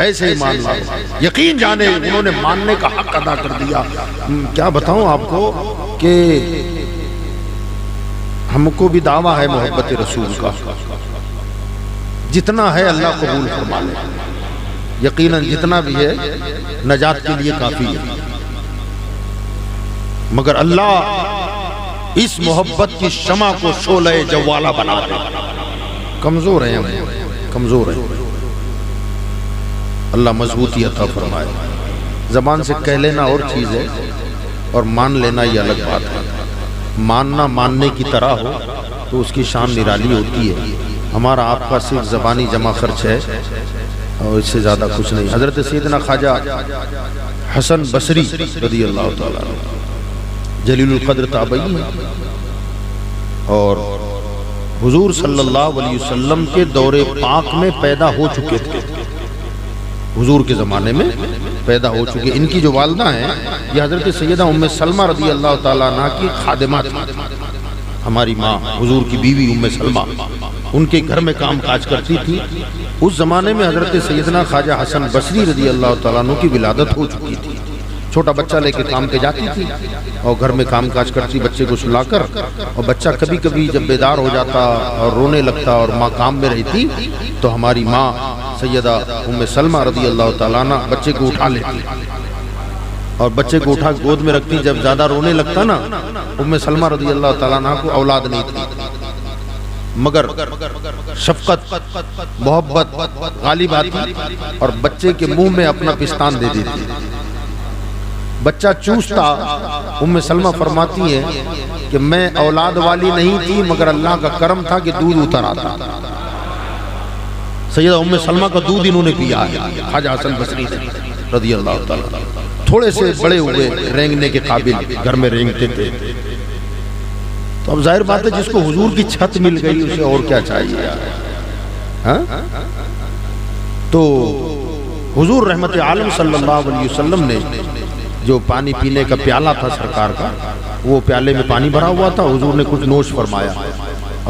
Speaker 1: ایسے ایمان لاؤ. یقین جانے انہوں نے ماننے کا حق ادا کر دیا. کیا بتاؤں آپ کو کہ ہم کو بھی دعویٰ ہے محبت رسول کا, جتنا ہے اللہ قبول فرما لے, یقیناً جتنا بھی ہے نجات کے لیے کافی ہے. مگر اللہ اس محبت کی شمع کو شعلہ جوالہ بنا دے. کمزور ہیں ہم, کمزور ہیں, اللہ مضبوطی عطا فرمائے. زبان سے کہہ لینا اور چیز ہے اور مان لینا یہ الگ بات ہے. ماننا ماننے کی طرح ہو تو اس کی شان نرالی ہوتی ہے. ہمارا آپ کا صرف زبانی جمع خرچ ہے اور اس سے زیادہ کچھ نہیں. حضرت سیدنا خواجہ حسن بصری رضی اللہ تعالیٰ عنہ جلیل القدر تابعی ہیں, اور حضور صلی اللہ علیہ وسلم کے دور پاک میں پیدا ہو چکے تھے، حضور کے زمانے میں پیدا ہو چکے۔ ان کی جو والدہ ہیں یہ حضرت سیدہ ام سلمہ رضی اللہ تعالیٰ عنہ کی خادمہ تھی، ہماری ماں حضور کی بیوی ام سلمہ ان کے گھر میں کام کاج کرتی تھی۔ اس زمانے میں حضرت سیدنا خواجہ حسن بصری رضی اللہ تعالیٰ عنہ کی ولادت ہو چکی تھی۔ چھوٹا بچہ لے کے کام پہ جاتی تھی اور گھر میں کام کاج کرتی بچے کو سلا کر، اور بچہ کبھی کبھی جب بیدار ہو جاتا اور رونے لگتا اور ماں کام میں رہتی تو ہماری ماں سیدہ ام سلمہ رضی اللہ تعالیٰ عنہ بچے کو اٹھا لیتی اور بچے کو اٹھا گود میں رکھتی۔ جب زیادہ رونے لگتا نا، ام سلمہ رضی اللہ تعالیٰ عنہ کو اولاد نہیں تھی، مگر شفقت محبت غالب آتی اور بچے کے منہ میں اپنا پستان دے دیتی۔ بچہ چوستا، ام سلمہ فرماتی ہے کہ میں اولاد والی نہیں تھی مگر اللہ کا کرم تھا کہ دودھ اتر آتا۔ سیدہ ام سلمہ کا دودھ انہوں نے پیا ہے خواجہ حسن بصری رضی اللہ تعالیٰ۔ تھوڑے سے بڑے ہوئے، رینگنے کے قابل، گھر میں رینگتے تھے۔ تو اب ظاہر بات ہے جس کو حضور کی چھت مل گئی اسے اور کیا چاہیے ہاں؟ تو حضور رحمت عالم صلی اللہ علیہ وسلم نے جو پانی پینے کا پیالہ تھا سرکار کا، وہ پیالے میں پانی بھرا ہوا تھا، حضور نے کچھ نوش فرمایا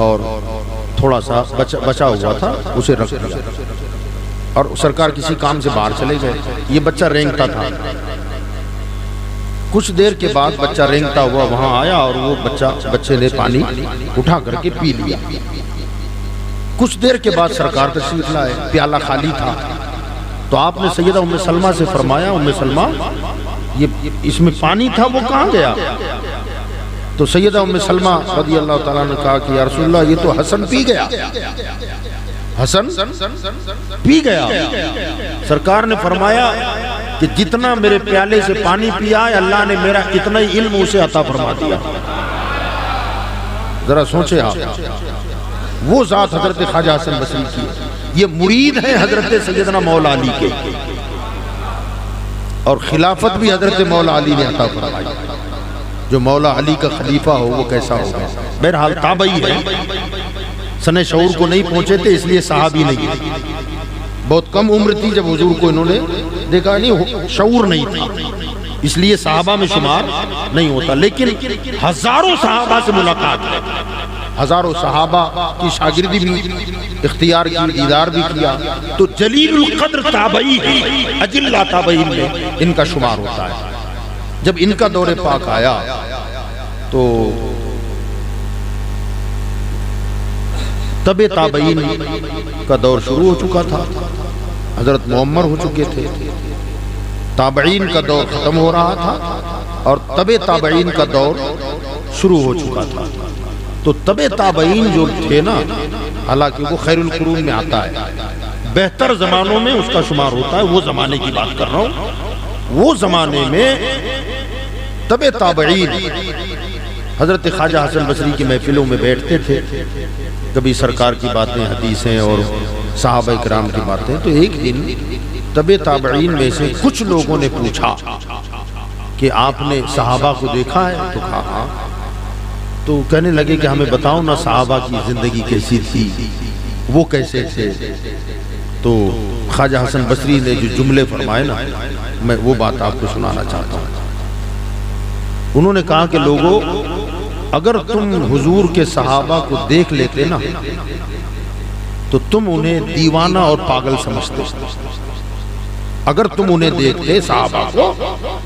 Speaker 1: اور تھوڑا سا بچا ہوا تھا اسے رکھ دیا، اور سرکار کسی کام سے باہر چلے گئے۔ یہ بچہ رینگتا تھا۔ کچھ دیر کے بعد بچہ رینگتا ہوا وہاں آیا اور وہ بچے نے پانی اٹھا کر کے پی لیا۔ کچھ دیر کے بعد سرکار تشریف لائے، پیالہ خالی تھا، تو آپ نے سیدہ ام سلمہ سے فرمایا، ام سلمہ یہ اس میں پانی تھا وہ کہاں گیا؟ تو سیدہ ام سلمہ رضی اللہ تعالیٰ نے کہا کہ یا رسول اللہ یہ تو حسن پی گیا، حسن پی گیا۔ سرکار نے فرمایا کہ جتنا میرے پیالے سے پانی پیا ہے اللہ نے میرا اتنا ہی علم اسے عطا فرما دیا۔ ذرا سوچے آپ، وہ ذات حضرت خواجہ حسن بصری کی، یہ مرید ہے حضرت سیدنا مولا علی کے، اور خلافت بھی حضرت مولا علی نے عطا فرمائی۔ جو مولا علی کا خلیفہ ہو وہ کیسا ہوگا؟ بہرحال تابعی ہے، سن شعور کو نہیں پہنچے تھے اس لیے صحابی نہیں تھے، بہت کم عمر تھی جب حضور کو انہوں نے دیکھا، نہیں شعور نہیں تھا اس لیے صحابہ میں شمار نہیں ہوتا، لیکن ہزاروں صحابہ سے ملاقات ہے، ہزاروں صحابہ کی شاگردی بھی اختیار کی، دیدار بھی کیا، تو جلیل القدر تابعی ہے، اجلہ تابعین میں ان کا شمار ہوتا ہے۔ جب ان کا دور پاک آیا تو تب تابعین کا دور شروع ہو چکا تھا، حضرت معمر ہو چکے تھے، تابعین کا دور ختم ہو رہا تھا اور تب تابعین کا دور شروع ہو چکا تھا۔ تو تب تابعین جو تھے نا، حالانکہ وہ خیر القرون میں آتا ہے، بہتر زمانوں میں اس کا شمار ہوتا ہے، وہ زمانے کی بات کر رہا ہوں۔ وہ زمانے میں تب تابعین حضرت خواجہ حسن بصری کی محفلوں میں بیٹھتے تھے، کبھی سرکار کی باتیں، حدیثیں اور صحابہ کرام کی باتیں۔ تو ایک دن تب تابعین میں سے کچھ لوگوں نے پوچھا کہ آپ نے صحابہ کو دیکھا ہے؟ تو کہا ہاں۔ تو کہنے لگے کہ ہمیں بتاؤ نا صحابہ کی زندگی کیسی تھی، وہ کیسے تھے؟ تو خواجہ حسن بصری نے جو جملے فرمائے نا، میں وہ بات آپ کو سنانا چاہتا ہوں۔ انہوں نے کہا کہ لوگوں، اگر تم حضور کے صحابہ کو دیکھ لیتے نا تو تم انہیں دیوانہ اور پاگل سمجھتے۔ اگر تم انہیں دیکھتے صحابہ کو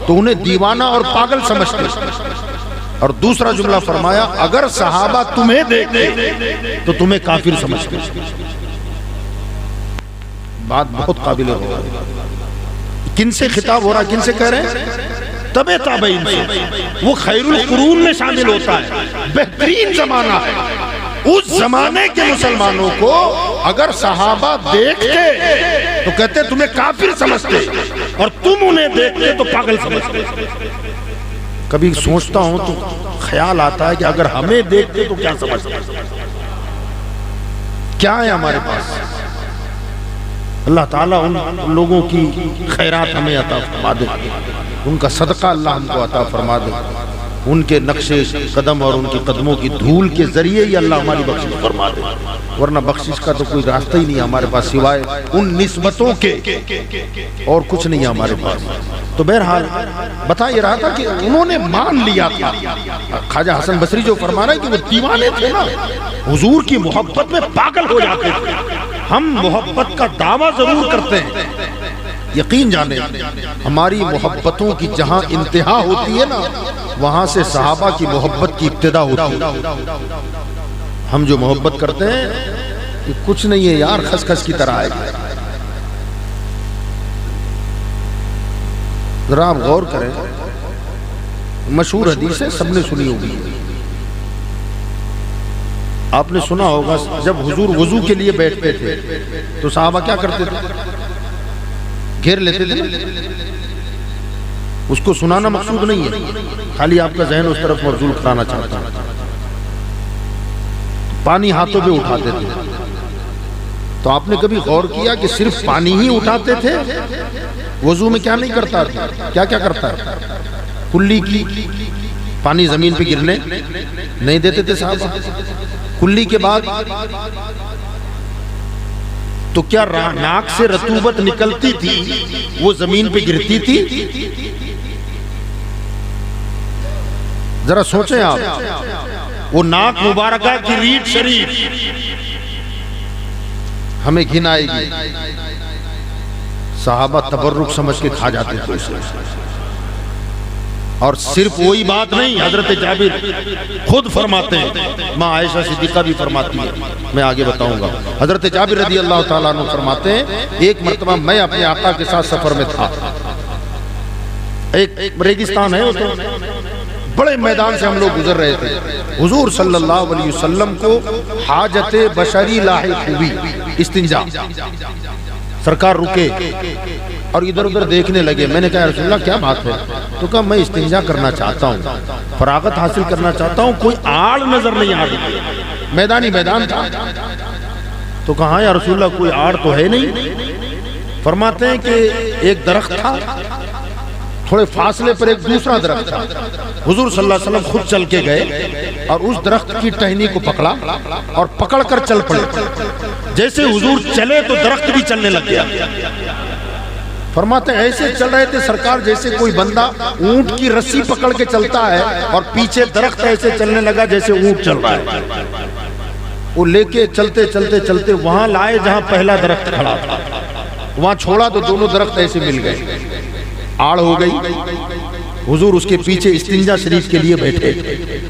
Speaker 1: تو انہیں دیوانہ اور پاگل سمجھتے۔ اور دوسرا جملہ فرمایا، اگر صحابہ تمہیں دیکھتے تو تمہیں کافر سمجھتے۔ بات بہت قابل ہو رہا ہے۔ کن سے خطاب ہو رہا ہے، کن سے کہہ رہے ہیں؟ تب تابعین سے۔ وہ خیر القرون میں شامل ہوتا ہے، بہترین زمانہ ہے۔ اس زمانے کے مسلمانوں کو اگر صحابہ دیکھتے تو کہتے تمہیں کافر سمجھتے، اور تم انہیں دیکھتے تو پاگل سمجھتے۔ کبھی سوچتا ہوں تو خیال آتا ہے کہ اگر ہمیں دیکھتے تو کیا سمجھتے، کیا ہے ہمارے پاس؟ اللہ تعالیٰ ان لوگوں کی خیرات ہمیں عطا فرما دے، ان کا صدقہ اللہ ہم کو عطا فرما دے۔ ان کے نقش قدم اور ان کے قدموں کی دھول کے ذریعے ہی اللہ ہماری بخشش فرما دے، ورنہ بخشش کا تو کوئی راستہ ہی نہیں ہے ہمارے پاس سوائے ان نسبتوں کے، اور کچھ نہیں ہے ہمارے پاس۔ تو بہرحال بتا یہ رہا تھا کہ انہوں نے مان لیا تھا۔ خواجہ حسن بصری جو فرما رہا ہے کہ وہ دیوانے تھے نا، حضور کی محبت میں پاگل ہو جاتے تھے۔ ہم محبت کا دعویٰ ضرور کرتے ہیں، یقین جانے ہماری محبتوں کی جہاں انتہا ہوتی ہے نا، وہاں سے صحابہ کی محبت کی ابتدا ہوتی ہے۔ ہم جو محبت کرتے ہیں کہ کچھ نہیں ہے یار، خس کی طرح ہے۔ ذرا آپ غور کریں، مشہور حدیث ہے، سب نے سنی ہوگی۔ آپ نے سنا ہوگا جب حضور وضو کے لیے بیٹھتے تھے تو صحابہ کیا کرتے تھے؟ گھیر لیتے تھے۔ اس کو سنانا مقصود نہیں ہے، خالی آپ کا ذہن اس طرف مبذول کرانا چاہتا ہوں۔ پانی ہاتھوں پہ اٹھاتے تھے، تو آپ نے کبھی غور کیا کہ صرف پانی ہی اٹھاتے تھے؟ وضو میں کیا نہیں کرتا تھا؟ کیا کرتا ہے؟ کلی کی پانی زمین پہ گرنے نہیں دیتے تھے صحابہ۔ کلی کے بعد تو کیا ناک سے رطوبت نکلتی تھی وہ زمین پہ گرتی تھی؟ ذرا سوچیں آپ، وہ ناک مبارکہ کی ریٹ شریف ہمیں گھن آئے گی، صحابہ تبرک سمجھ کے کھا جاتے تھے اسے۔ اور صرف وہی بات نہیں، حضرت جابر خود فرماتے ہیں، ماں عائشہ صدیقہ بھی فرماتی ہے، میں آگے بتاؤں گا۔ حضرت جابر رضی اللہ تعالیٰ عنہ فرماتے ہیں، ایک مرتبہ میں اپنے آقا کے ساتھ سفر میں تھا۔ ایک ریگستان ہے، تو بڑے میدان سے ہم لوگ گزر رہے تھے۔ حضور صلی اللہ علیہ وسلم کو حاجت بشری لاحق ہوئی، استنجا۔ سرکار رکے اور ادھر ادھر دیکھنے لگے۔ میں نے کہا رسول اللہ کیا بات ہے؟ تو کہا میں استنجا کرنا چاہتا ہوں، فراغت حاصل کرنا چاہتا ہوں، کوئی آڑ نظر نہیں آ رہی، میدانی میدان تھا۔ تو کہا یا رسول اللہ کوئی آڑ تو ہے نہیں۔ فرماتے ہیں کہ ایک درخت تھا، تھوڑے فاصلے پر ایک دوسرا درخت تھا۔ حضور صلی اللہ علیہ وسلم خود چل کے گئے اور اس درخت کی ٹہنی کو پکڑا اور پکڑ کر چل پڑے۔ جیسے حضور چلے تو درخت بھی چلنے لگ گیا۔ فرماتے ہیں ایسے چل رہے تھے سرکار جیسے کوئی بندہ اونٹ کی رسی پکڑ کے چلتا ہے، اور پیچھے درخت ایسے چلنے لگا جیسے اونٹ چل رہا ہے۔ وہ لے کے چلتے چلتے چلتے وہاں لائے جہاں پہلا درخت کھڑا تھا، وہاں چھوڑا تو دونوں درخت ایسے مل گئے، آڑ ہو گئی۔ حضور اس کے پیچھے استنجا شریف کے لیے بیٹھے۔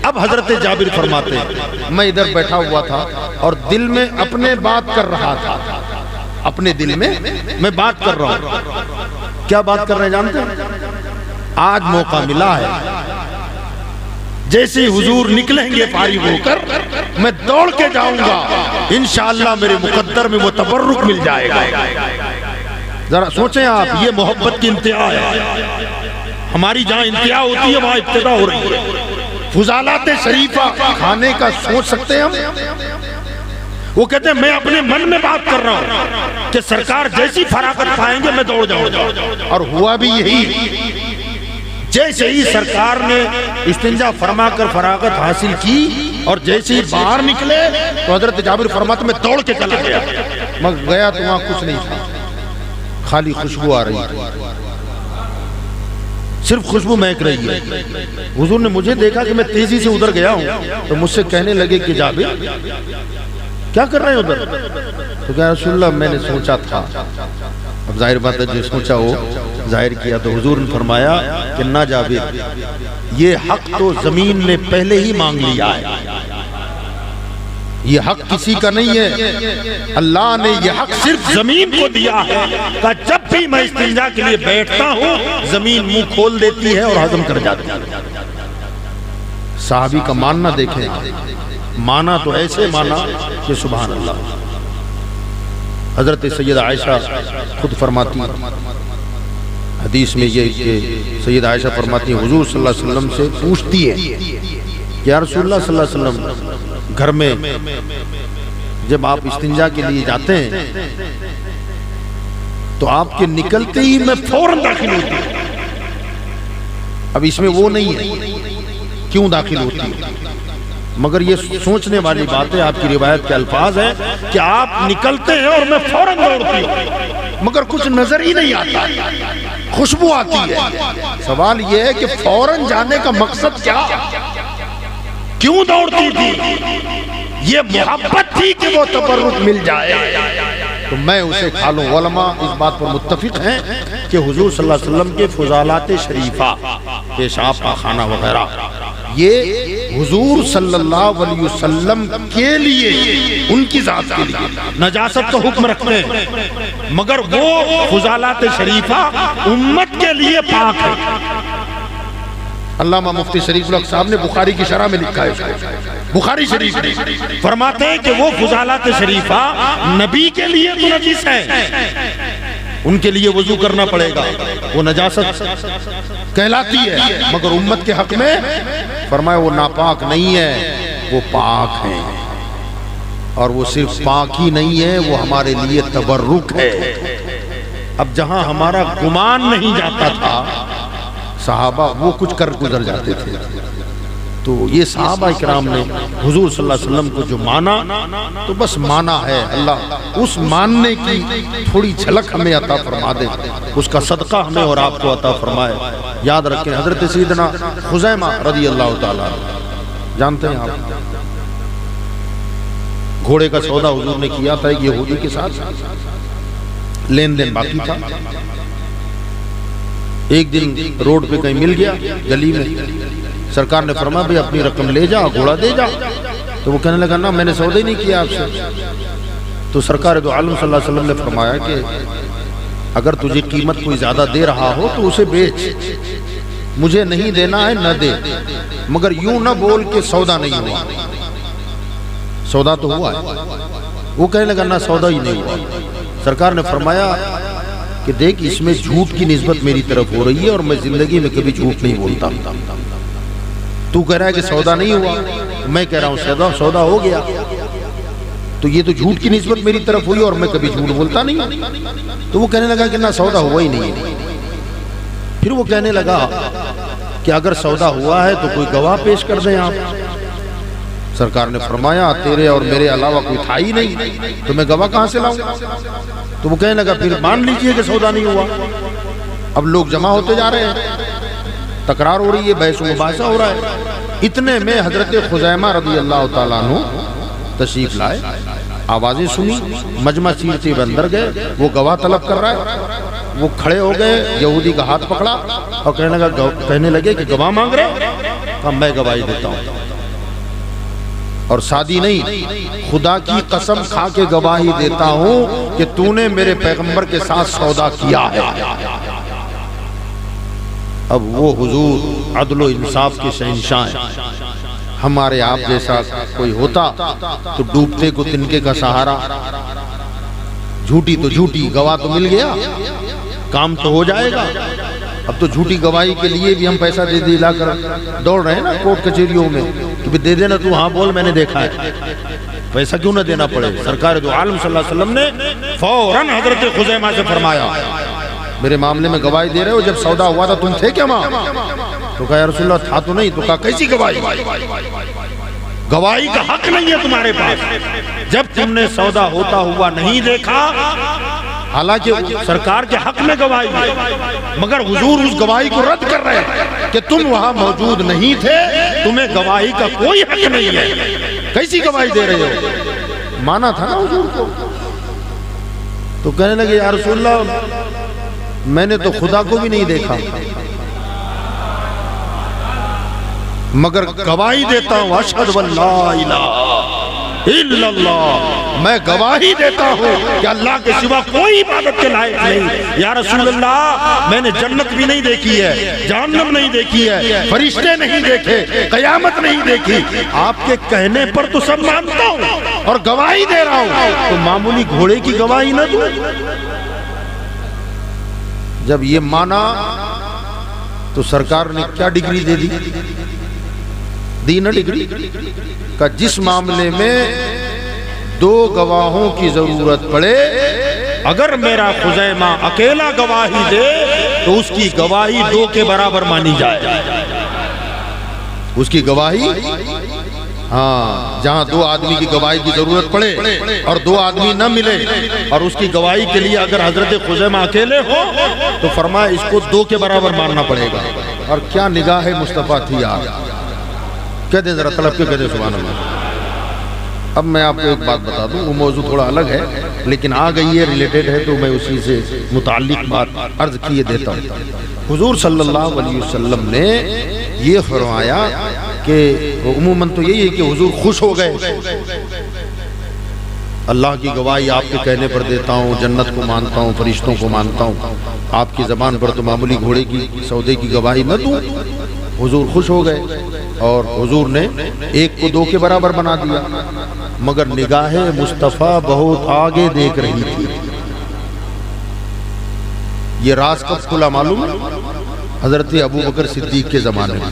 Speaker 1: اب حضرت جابر فرماتے ہیں میں ادھر بیٹھا ہوا تھا اور دل میں اپنے بات کر رہا تھا، اپنے دل میں میں بات کر رہا ہوں۔ کیا بات کر رہے ہیں جانتے ہیں؟ آج موقع ملا ہے، جیسے حضور نکلیں گے فارغ ہو کر میں دوڑ کے جاؤں گا، انشاءاللہ میرے مقدر میں وہ تبرک مل جائے گا۔ ذرا سوچیں آپ، یہ محبت کی انتہا ہے۔ ہماری جہاں انتہا ہوتی ہے وہاں ابتدا ہو رہی ہے۔ فضالات شریفہ کھانے کا سوچ سکتے ہیں ہم؟ وہ کہتے ہیں میں اپنے من میں بات کر رہا ہوں کہ سرکار جیسی فراغت پائیں گے میں دوڑ جاؤں گا، اور ہوا بھی یہی۔ جیسے ہی سرکار نے استنجا فرما کر فراغت حاصل کی اور جیسے ہی باہر نکلے تو حضرت جابر فرماتے میں دوڑ کے چلا گیا۔ میں گیا تو وہاں کچھ نہیں تھا، خالی خوشبو آ رہی تھی، صرف خوشبو مہک رہی ہے۔ حضور نے مجھے دیکھا کہ میں تیزی سے ادھر گیا ہوں تو مجھ سے کہنے لگے کہ جابر کیا کر رہے ہیں ادھر؟ تو کہا رسول اللہ میں نے سوچا تھا۔ اب ظاہر بات ہے جو سوچا وہ ظاہر کیا۔ تو حضور نے فرمایا کہ نہ جابر، یہ حق تو زمین نے پہلے ہی مانگ لیا ہے، یہ حق کسی کا نہیں ہے، اللہ نے یہ حق صرف زمین کو دیا ہے کہ جب بھی میں استنجا کے لیے بیٹھتا ہوں زمین منہ کھول دیتی ہے اور ہضم کر جاتی ہے۔ صحابی کا ماننا دیکھیں، مانا تو ایسے مانا کہ سبحان اللہ۔ حضرت سیدہ عائشہ خود فرماتی حدیث میں یہ کہ سیدہ عائشہ فرماتی ہیں حضور صلی اللہ علیہ وسلم سے پوچھتی ہے کہ یا رسول اللہ صلی اللہ علیہ وسلم، گھر میں جب آپ استنجا کے لیے جاتے ہیں تو آپ کے نکلتے ہی میں فوراً داخل ہوتی ہوں۔ اب اس میں وہ نہیں ہے کیوں داخل ہوتی ہے؟ مگر یہ سوچنے والی بات ہے، آپ کی روایت کے الفاظ ہیں کہ آپ نکلتے ہیں اور میں فوراً دوڑتی ہوں، مگر کچھ نظر ہی نہیں آتا، خوشبو آتی ہے۔ سوال یہ ہے کہ فوراً جانے کا مقصد کیا؟ کیوں دوڑتی تھی؟ یہ محبت تھی کہ وہ تبرک مل جائے تو میں اسے کھا لوں۔ علماء اس بات پر متفق ہیں کہ حضور صلی اللہ علیہ وسلم کے فضالات شریفہ، پیشاب پاخانہ وغیرہ، یہ حضور صلی اللہ علیہ وسلم کے لیے، ان کی ذات کے لیے نجاست کا حکم رکھتے ہیں، مگر وہ فضالات شریفہ امت کے لیے پاک ہے۔ علامہ مفتی شریف الحق صاحب نے بخاری کی شرح میں لکھا ہے، بخاری شریف فرماتے ہیں کہ وہ فضالات شریفہ نبی کے لیے تو نجس ہے، ان کے لیے وضو کرنا پڑے گا، وہ نجاست کہلاتی ہے، مگر امت کے حق میں فرمایا وہ ناپاک نہیں ہے، وہ پاک ہیں، اور وہ صرف پاک ہی نہیں ہے، وہ ہمارے لیے تبرک ہے۔ اب جہاں ہمارا گمان نہیں جاتا تھا، صحابہ وہ کچھ کر گزر جاتے تھے، تو یہ صحابہ اکرام نے حضور صلی اللہ علیہ وسلم کو جو مانا تو بس مانا ہے، اللہ اس ماننے کی تھوڑی جھلک ہمیں عطا فرما دے، اس کا صدقہ ہمیں اور آپ کو عطا فرمائے۔ یاد رکھیں حضرت سیدنا خزیمہ رضی اللہ تعالیٰ جانتے ہیں آپ، گھوڑے کا سودا حضور نے کیا تھا ایک یہودی کے ساتھ، لین دین باقی تھا، ایک دن روڈ پہ کہیں مل گیا گلی میں، سرکار نے فرمایا بھئی اپنی رقم لے جا، گھوڑا دے جا، تو وہ کہنے لگا نا میں نے سودا ہی نہیں کیا آپ سے، تو سرکار دو عالم صلی اللہ علیہ وسلم نے فرمایا کہ اگر تجھے قیمت کوئی زیادہ دے رہا ہو تو اسے بیچ، مجھے نہیں دینا ہے نہ دے، مگر یوں نہ بول کہ سودا نہیں ہوا، سودا تو ہوا ہے۔ وہ کہنے لگا نہ سودا ہی نہیں ہوا، سرکار نے فرمایا کہ دیکھ اس میں جھوٹ کی نسبت میری طرف ہو رہی ہے اور میں زندگی میں کبھی جھوٹ نہیں بولتا، تو کہہ رہا ہے کہ سودا نہیں ہوا، میں کہہ رہا ہوں سودا ہو گیا، تو یہ تو جھوٹ کی نسبت میری طرف ہوئی اور میں کبھی جھوٹ بولتا نہیں۔ تو وہ کہنے لگا کہ نہ سودا ہوا ہی نہیں ہے۔ پھر وہ کہنے لگا کہ اگر سودا ہوا ہے تو کوئی گواہ پیش کر دیں آپ۔ سرکار نے فرمایا تیرے اور میرے علاوہ کوئی تھا ہی نہیں، تو میں گواہ کہاں سے لاؤں؟ تو وہ کہنے لگا پھر مان لیجئے کہ سودا نہیں ہوا۔ اب لوگ جمع ہوتے جا رہے ہیں، تکرار ہو رہی ہے، بحث و مباحثہ ہو رہا ہے، اتنے میں حضرت خزیمہ رضی اللہ تعالیٰ عنہ تشریف لائے، آوازیں سنی، مجمع چیرتے ہوئے اندر گئے، وہ گواہ طلب کر رہا ہے، وہ کھڑے ہو گئے، یہودی کا ہاتھ پکڑا اور کہنے لگے کہ گواہ مانگ رہے، کہا میں گواہی دیتا ہوں، اور سادی نہیں، خدا کی قسم کھا کے گواہی دیتا ہوں کہ تو نے میرے پیغمبر کے ساتھ سودا کیا ہے۔ اب وہ حضور عدل و انصاف کے شہنشاہ ہیں، ہمارے آپ جیسا کوئی ہوتا تو ڈوبتے کو تنکے کا سہارا، جھوٹی تو جھوٹی، گواہ تو مل گیا، کام تو ہو جائے گا۔ اب تو جھوٹی گواہی کے لیے بھی ہم پیسہ دے دلا کر دوڑ رہے ہیں نا کورٹ کچہریوں میں کہ دے دینا، تو ہاں بول میں نے دیکھا ہے، پیسہ کیوں نہ دینا پڑے۔ سرکار دو عالم صلی اللہ علیہ وسلم نے فوراً حضرت خزیمہ سے فرمایا میرے معاملے میں گواہی دے رہے ہو، جب سودا ہوا تھا تم تھے کیا وہاں؟ تو کہا یا رسول اللہ تھا تو نہیں، تو کہا کیسی گواہی؟ گواہی کا حق نہیں ہے تمہارے پاس، جب تم نے سودا ہوتا ہوا نہیں دیکھا، حالانکہ سرکار کے حق میں گواہی ہے، مگر حضور اس گواہی کو رد کر رہے ہیں کہ تم وہاں موجود نہیں تھے، تمہیں گواہی کا کوئی حق نہیں ہے، کیسی گواہی دے رہے ہو؟ مانا تھا نا حضور کو۔ تو کہنے لگے یا رسول اللہ میں نے تو خدا کو بھی نہیں دیکھا، مگر گواہی دیتا ہوں اشہد واللہ الہ الا اللہ، میں گواہی دیتا ہوں کہ اللہ کے سوا کوئی عبادت کے لائق نہیں۔ یا رسول اللہ میں نے جنت بھی نہیں دیکھی ہے، جہنم نہیں دیکھی ہے، فرشتے نہیں دیکھے، قیامت نہیں دیکھی، آپ کے کہنے پر تو سب مانتا ہوں اور گواہی دے رہا ہوں، تو معمولی گھوڑے کی گواہی نہ دوں؟ جب یہ مانا تو سرکار نے کیا ڈگری دے دی نا ڈگری کا، جس معاملے میں دو گواہوں کی ضرورت پڑے، اگر میرا خزیمہ اکیلا گواہی دے تو اس کی گواہی دو کے برابر مانی جائے، اس کی گواہی، ہاں جہاں دو آدمی کی گواہی کی ضرورت پڑے اور دو آدمی نہ ملے اور اس کی گواہی کے لیے اگر حضرت خزیمہ اکیلے ہو تو فرمایا اس کو دو کے برابر ماننا پڑے گا۔ اور کیا نگاہ مصطفیٰ تھی یار، کہہ دیں ذرا طلب کے، کہہ دیں سبحان اللہ۔ اب میں آپ کو ایک بات بتا دوں، وہ موضوع تھوڑا الگ ہے لیکن آ گئی ہے، ریلیٹڈ ہے، تو میں اسی سے متعلق بات عرض کیے دیتا ہوں۔ حضور صلی اللہ علیہ وسلم نے یہ فرمایا کہ عموماً تو یہی ہے کہ حضور خوش ہو گئے، اللہ کی گواہی آپ کے کہنے پر دیتا ہوں، جنت کو مانتا ہوں، فرشتوں کو مانتا ہوں، آپ کی زبان پر تو معمولی گھوڑے کی سودے کی گواہی نہ دوں۔ حضور خوش ہو گئے اور حضور نے ایک کو دو کے برابر بنا دیا، مگر نگاہ مصطفیٰ بہت آگے دیکھ رہی تھی۔ یہ راز کب کھلا معلوم؟ حضرت ابوبکر صدیق کے زمانے میں،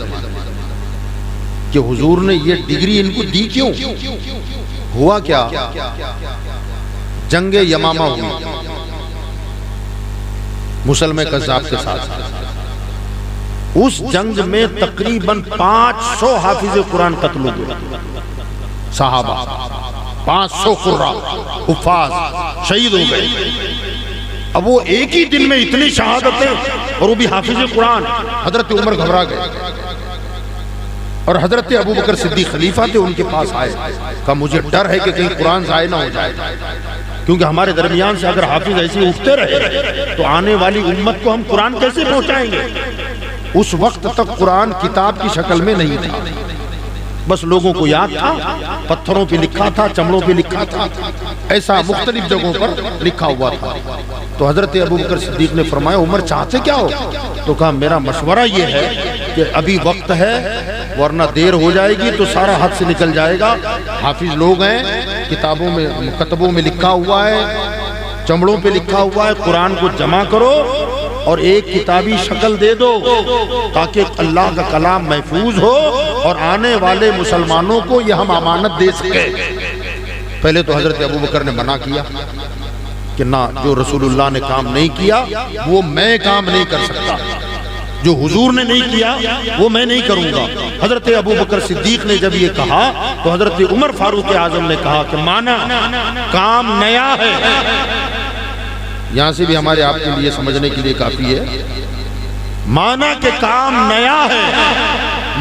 Speaker 1: کہ حضور نے یہ ڈگری ان کو دی کیوں؟ ہوا کیا؟ جنگ یمامہ ہوئی مسلمہ قذاب کے ساتھ، اس جنگ میں تقریباً 500 حافظ قرآن قتل ہوئے، صحابہ 500 قراء حفاظ شہید ہو گئے۔ اب وہ ایک ہی دن میں اتنی شہادتیں، اور وہ بھی حافظ قرآن۔ حضرت عمر گھبرا گئے اور حضرت ابوبکر صدیق خلیفہ تھے، ان کے پاس آئے، کہا مجھے ڈر ہے کہ کہیں قرآن ضائع نہ ہو جائے، کیونکہ ہمارے درمیان سے اگر حافظ ایسے اٹھتے رہے تو آنے والی امت کو ہم قرآن کیسے پہنچائیں گے؟ اس وقت تک قرآن کتاب کی شکل میں نہیں تھا، بس لوگوں کو یاد تھا، پتھروں پہ لکھا تھا، چمڑوں پہ لکھا تھا، ایسا مختلف جگہوں پر لکھا ہوا تھا۔ تو حضرت ابوبکر صدیق نے فرمایا عمر چاہتے کیا ہو؟ تو کہا میرا مشورہ یہ ہے کہ ابھی وقت ہے، ورنہ دیر ہو جائے گی تو سارا حد سے نکل جائے گا، حافظ لوگ ہیں، کتابوں میں مکتبوں میں لکھا ہوا ہے، چمڑوں پہ لکھا ہوا ہے، قرآن کو جمع کرو اور ایک کتابی شکل دے دو تاکہ اللہ کا کلام محفوظ ہو اور آنے والے مسلمانوں کو یہ ہم امانت دے سکے۔ پہلے تو حضرت ابوبکر نے منع کیا کہ نہ، جو رسول اللہ نے کام نہیں کیا وہ میں کام نہیں کر سکتا، جو حضور نے نہیں کیا وہ میں نہیں کروں گا۔ حضرت ابوبکر صدیق نے جب یہ کہا تو حضرت عمر فاروق اعظم نے کہا کہ مانا کام نیا ہے۔ یہاں سے بھی ہمارے آپ کے لیے سمجھنے کے لیے کافی ہے، مانا کہ کام نیا ہے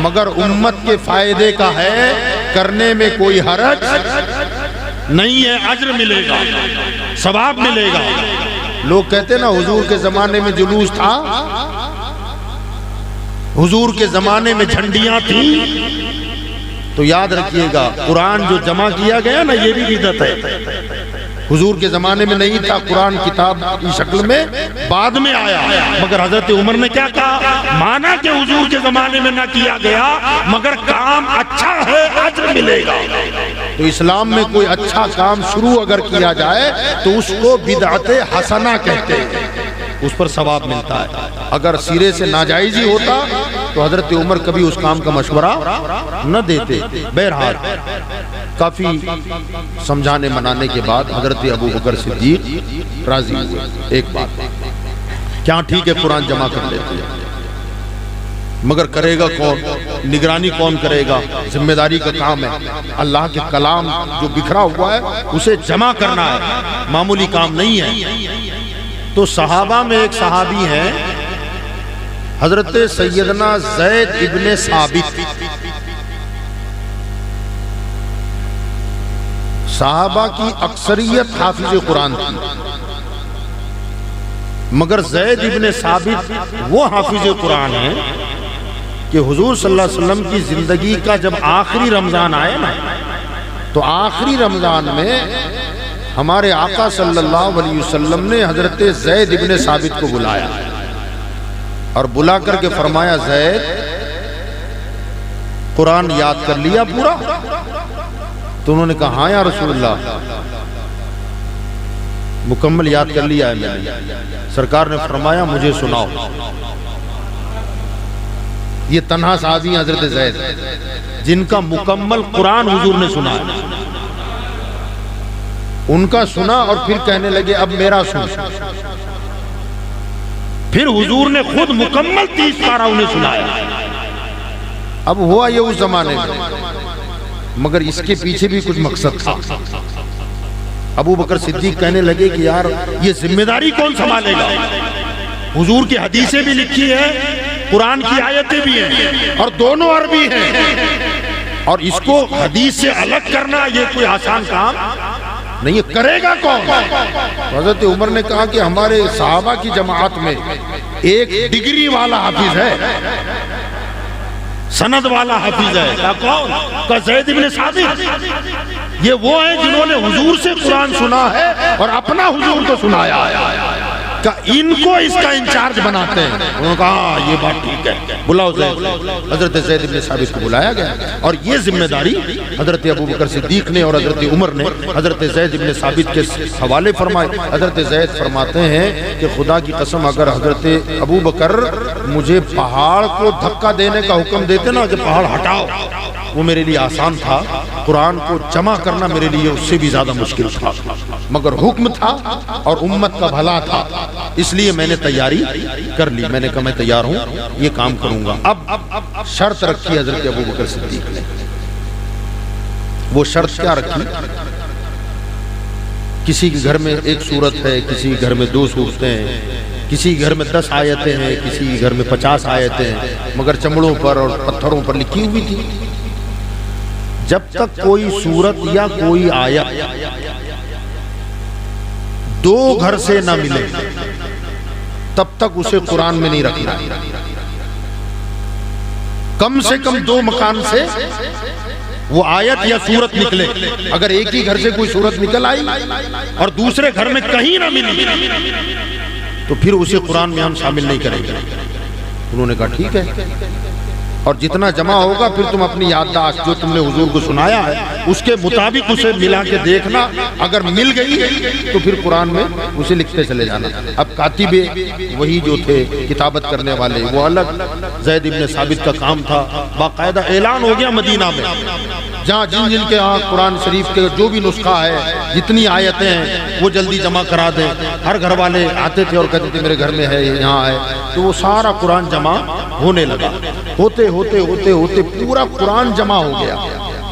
Speaker 1: مگر امت کے فائدے کا ہے، کرنے میں کوئی حرج نہیں ہے، اجر ملے گا، ثواب ملے گا۔ لوگ کہتے نا حضور کے زمانے میں جلوس تھا، حضور کے زمانے میں جھنڈیاں تھیں، تو یاد رکھیے گا قرآن جو جمع کیا گیا نا یہ بھی بدعت ہے۔ حضور کے زمانے میں نہیں تھا، قرآن کتاب کی شکل میں بعد میں آیا، مگر حضرت عمر نے کیا کہا؟ مانا کہ حضور کے زمانے میں نہ کیا گیا مگر کام اچھا ہے، اجر ملے گا۔ تو اسلام میں کوئی اچھا کام شروع اگر کیا جائے تو اس کو بدعت حسنہ کہتے ہیں، اس پر ثواب ملتا ہے۔ اگر سرے سے ناجائز ہی ہوتا تو حضرت عمر کبھی اس کام کا مشورہ نہ دیتے۔ بہرحال کافی سمجھانے منانے کے بعد حضرت ابوبکر صدیق راضی ہوئے۔ ایک بات کیا ٹھیک ہے قرآن جمع کر لیتے ہیں، مگر کرے گا کون؟ نگرانی کون کرے گا؟ ذمہ داری کا کام ہے، اللہ کے کلام جو بکھرا ہوا ہے اسے جمع کرنا ہے، معمولی کام نہیں ہے۔ تو صحابہ میں ایک صحابی ہیں حضرت سیدنا زید ابن ثابت۔ صحابہ کی اکثریت حافظ قرآن تھی، مگر زید ابن ثابت وہ حافظ قرآن ہے کہ حضور صلی اللہ علیہ وسلم کی زندگی کا جب آخری رمضان آئے نا تو آخری رمضان میں ہمارے آقا صلی اللہ علیہ وسلم نے حضرت زید ابن ثابت کو بلایا اور بلا کر کے فرمایا زید قرآن یاد کر لیا پورا؟ تو انہوں نے کہا ہاں یا رسول اللہ مکمل یاد کر لیا ہے میں نے۔ سرکار نے فرمایا مجھے سناؤ۔ یہ تنہا صحابی ہیں حضرت زید جن کا مکمل قرآن حضور نے سنا، ان کا سنا اور پھر کہنے لگے اب میرا سن۔ پھر حضور نے خود مکمل 30 پارہ انہیں سنایا۔ اب ہوا یہ اس زمانے میں، مگر اس کے پیچھے بھی کچھ مقصد تھا۔ ابو بکر صدیق کہنے لگے کہ یار یہ ذمہ داری کون سنبھالے گا؟ حضور کی حدیثیں بھی لکھی ہیں، قرآن کی آیتیں بھی ہیں، اور دونوں عربی ہیں، اور اس کو حدیث سے الگ کرنا یہ کوئی آسان کام نہیں ہے، کرے گا کون؟ حضرت عمر نے کہا کہ ہمارے صحابہ کی جماعت میں ایک ڈگری والا حافظ ہے، سند والا حافظ ہے۔ کہا کون؟ کہا زید بن ثابت۔ یہ وہ ہیں جنہوں نے حضور سے قرآن سنا ہے اور اپنا حضور کو سنایا ہے، کہ ان کو اس کا انچارج بناتے ہیں۔ انہوں نے کہا ہاں یہ بات ٹھیک ہے، بلاؤ زید۔ حضرت زید بن ثابت کو بلایا گیا، اور یہ ذمہ داری حضرت ابو بکر صدیق نے اور حضرت عمر نے حضرت زید بن ثابت کے حوالے فرمائے۔ حضرت زید فرماتے ہیں کہ خدا کی قسم اگر حضرت ابو بکر مجھے پہاڑ کو دھکا دینے کا حکم دیتے نا کہ پہاڑ ہٹاؤ، وہ میرے لیے آسان تھا، قرآن کو جمع کرنا میرے لیے اس سے بھی زیادہ مشکل تھا، مگر حکم تھا اور امت کا بھلا تھا، اس لیے میں نے تیاری کر لی۔ میں نے کہا میں تیار ہوں، یہ کام کروں گا۔ اب شرط رکھی حضرت ابو بکر صدیق نے۔ وہ شرط کیا رکھی؟ کسی کے گھر میں ایک سورت ہے، کسی کے گھر میں 2 سورتیں ہیں، کسی کے گھر میں 10 آیتیں ہیں، کسی کے گھر میں 50 آیتیں ہیں، مگر چمڑوں پر اور پتھروں پر لکھی ہوئی تھی۔ جب تک کوئی سورت یا کوئی آیت 2 گھر سے نہ ملے تب تک اسے قرآن میں نہیں رکھنا، کم سے کم 2 مکان سے وہ آیت یا سورت نکلے۔ اگر ایک ہی گھر سے کوئی سورت نکل آئی اور دوسرے گھر میں کہیں نہ ملی تو پھر اسے قرآن میں ہم شامل نہیں کریں گے۔ انہوں نے کہا ٹھیک ہے، اور جتنا جمع ہوگا پھر تم اپنی یادداشت جو تم نے حضور کو سنایا ہے اس کے مطابق اسے ملا کے دیکھنا، اگر مل گئی تو پھر قرآن میں اسے لکھتے چلے جانا۔ اب کاتب وہی جو تھے کتابت کرنے والے وہ الگ، زید بن ثابت کا کام تھا، باقاعدہ اعلان ہو گیا مدینہ میں، جہاں جن کے ہاں قرآن شریف کے جو بھی نسخہ ہے، جتنی آیتیں ہیں وہ جلدی جمع کرا دیں۔ ہر گھر والے آتے تھے اور کہتے تھے میرے گھر میں ہے، یہاں ہے، تو وہ سارا قرآن جمع ہونے لگا۔ ہوتے ہوتے ہوتے ہوتے پورا قرآن جمع ہو گیا۔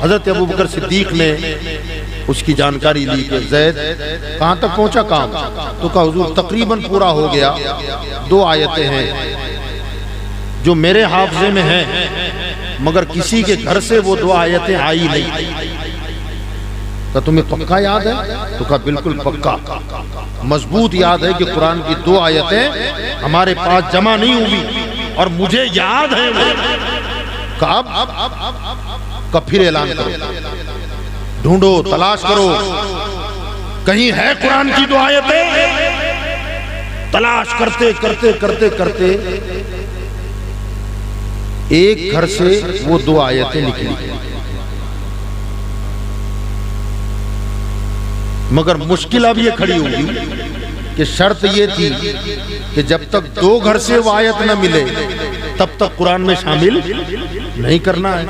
Speaker 1: حضرت ابو بکر صدیق نے اس کی جانکاری لی کہ زید کہاں تک پہنچا کام؟ تو کہا حضور تقریباً پورا ہو گیا، 2 آیتیں ہیں جو میرے حافظے میں ہیں، مگر کسی کے گھر سے وہ 2 آیتیں آئی نہیں۔ تو تمہیں پکا یاد ہے؟ تو کہا بالکل پکا، مضبوط یاد ہے کہ قرآن کی 2 آیتیں ہمارے پاس جمع نہیں ہوئی اور مجھے یاد ہے وہ۔ کہا پھر اعلان کرو، ڈھونڈو، تلاش کرو، کہیں ہے قرآن کی 2 آیتیں؟ تلاش کرتے کرتے کرتے کرتے ایک گھر سے وہ 2 آیتیں نکلی، مگر مشکل اب یہ کھڑی ہوگی کہ شرط یہ تھی کہ جب تک 2 گھر سے وہ آیت نہ ملے تب تک قرآن میں شامل نہیں کرنا ہے۔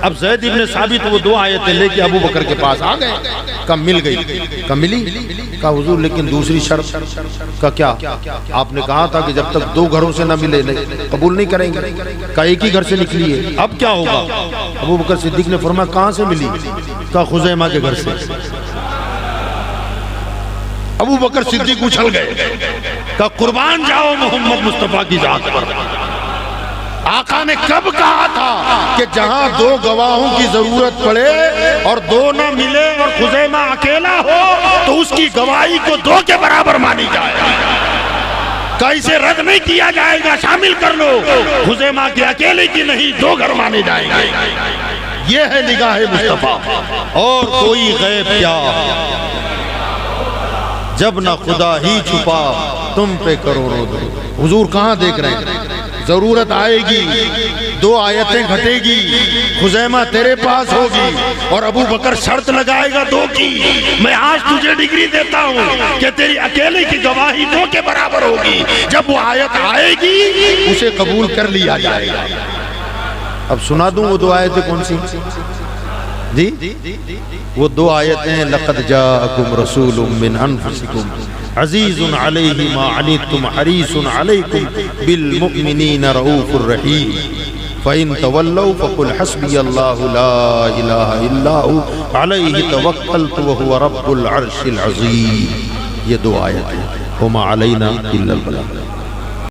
Speaker 1: اب زید بن ثابت وہ 2 آیتیں لے کے ابو بکر کے پاس آ گئے، کہا مل گئی، کہا ملی؟ کہا حضور لیکن دوسری شرط۔ کہا کیا؟ آپ نے کہا تھا کہ جب تک 2 گھروں سے نہ ملے قبول نہیں کریں گے۔ کہا ایک ہی گھر سے نکلی ہے، اب کیا ہوگا؟ ابو بکر صدیق نے فرمایا کہاں سے ملی؟ کہا خزیمہ کے گھر سے۔ ابو بکر صدیق اچھل گئے، کہا قربان جاؤ محمد مصطفیٰ کی ذات پر، آقا نے کب کہا تھا کہ جہاں 2 گواہوں کی ضرورت پڑے اور 2 نہ ملے اور خزیمہ اکیلا ہو تو اس کی گواہی کو 2 کے برابر مانی جائے، کہ اسے رد نہیں کیا جائے گا، شامل کر لو، خزیمہ کے اکیلے کی نہیں 2 گھر مانے جائیں گے۔ یہ ہے نگاہ مصطفیٰ، اور کوئی غیب کیا، جب نہ خدا ہی چھپا تم پہ کروڑوں دو۔ حضور کہاں دیکھ رہے ہیں؟ ضرورت آئے گی، 2 آیتیں گھٹے گی، خزیمہ تیرے پاس ہوگی، اور ابو بکر شرط لگائے گا 2 کی، میں آج تجھے ڈگری دیتا ہوں کہ تیری اکیلے کی گواہی 2 کے برابر ہوگی، جب وہ آیت آئے گی اسے قبول کر لیا جائے گا۔ اب سنا دوں وہ 2 آیتیں کون سی؟ جی وہ 2 آیتیں لقد جاءکم رسول من انفسکم عزیز علیہ ما عنتم حریص علیکم بالمؤمنین رؤوف الرحیم۔ فَإِن تَوَلَّوْا فَقُلْ حَسْبِيَ اللَّهُ لَا إِلَهَ إِلَّا هُوَ عَلَيْهِ تَوَكَّلْتُ وَهُوَ رَبُّ الْعَرْشِ الْعَظِيمِ. یہ دو آیتیں. وَمَا عَلَيْنَا إِلَّا الْبَلَاغُ.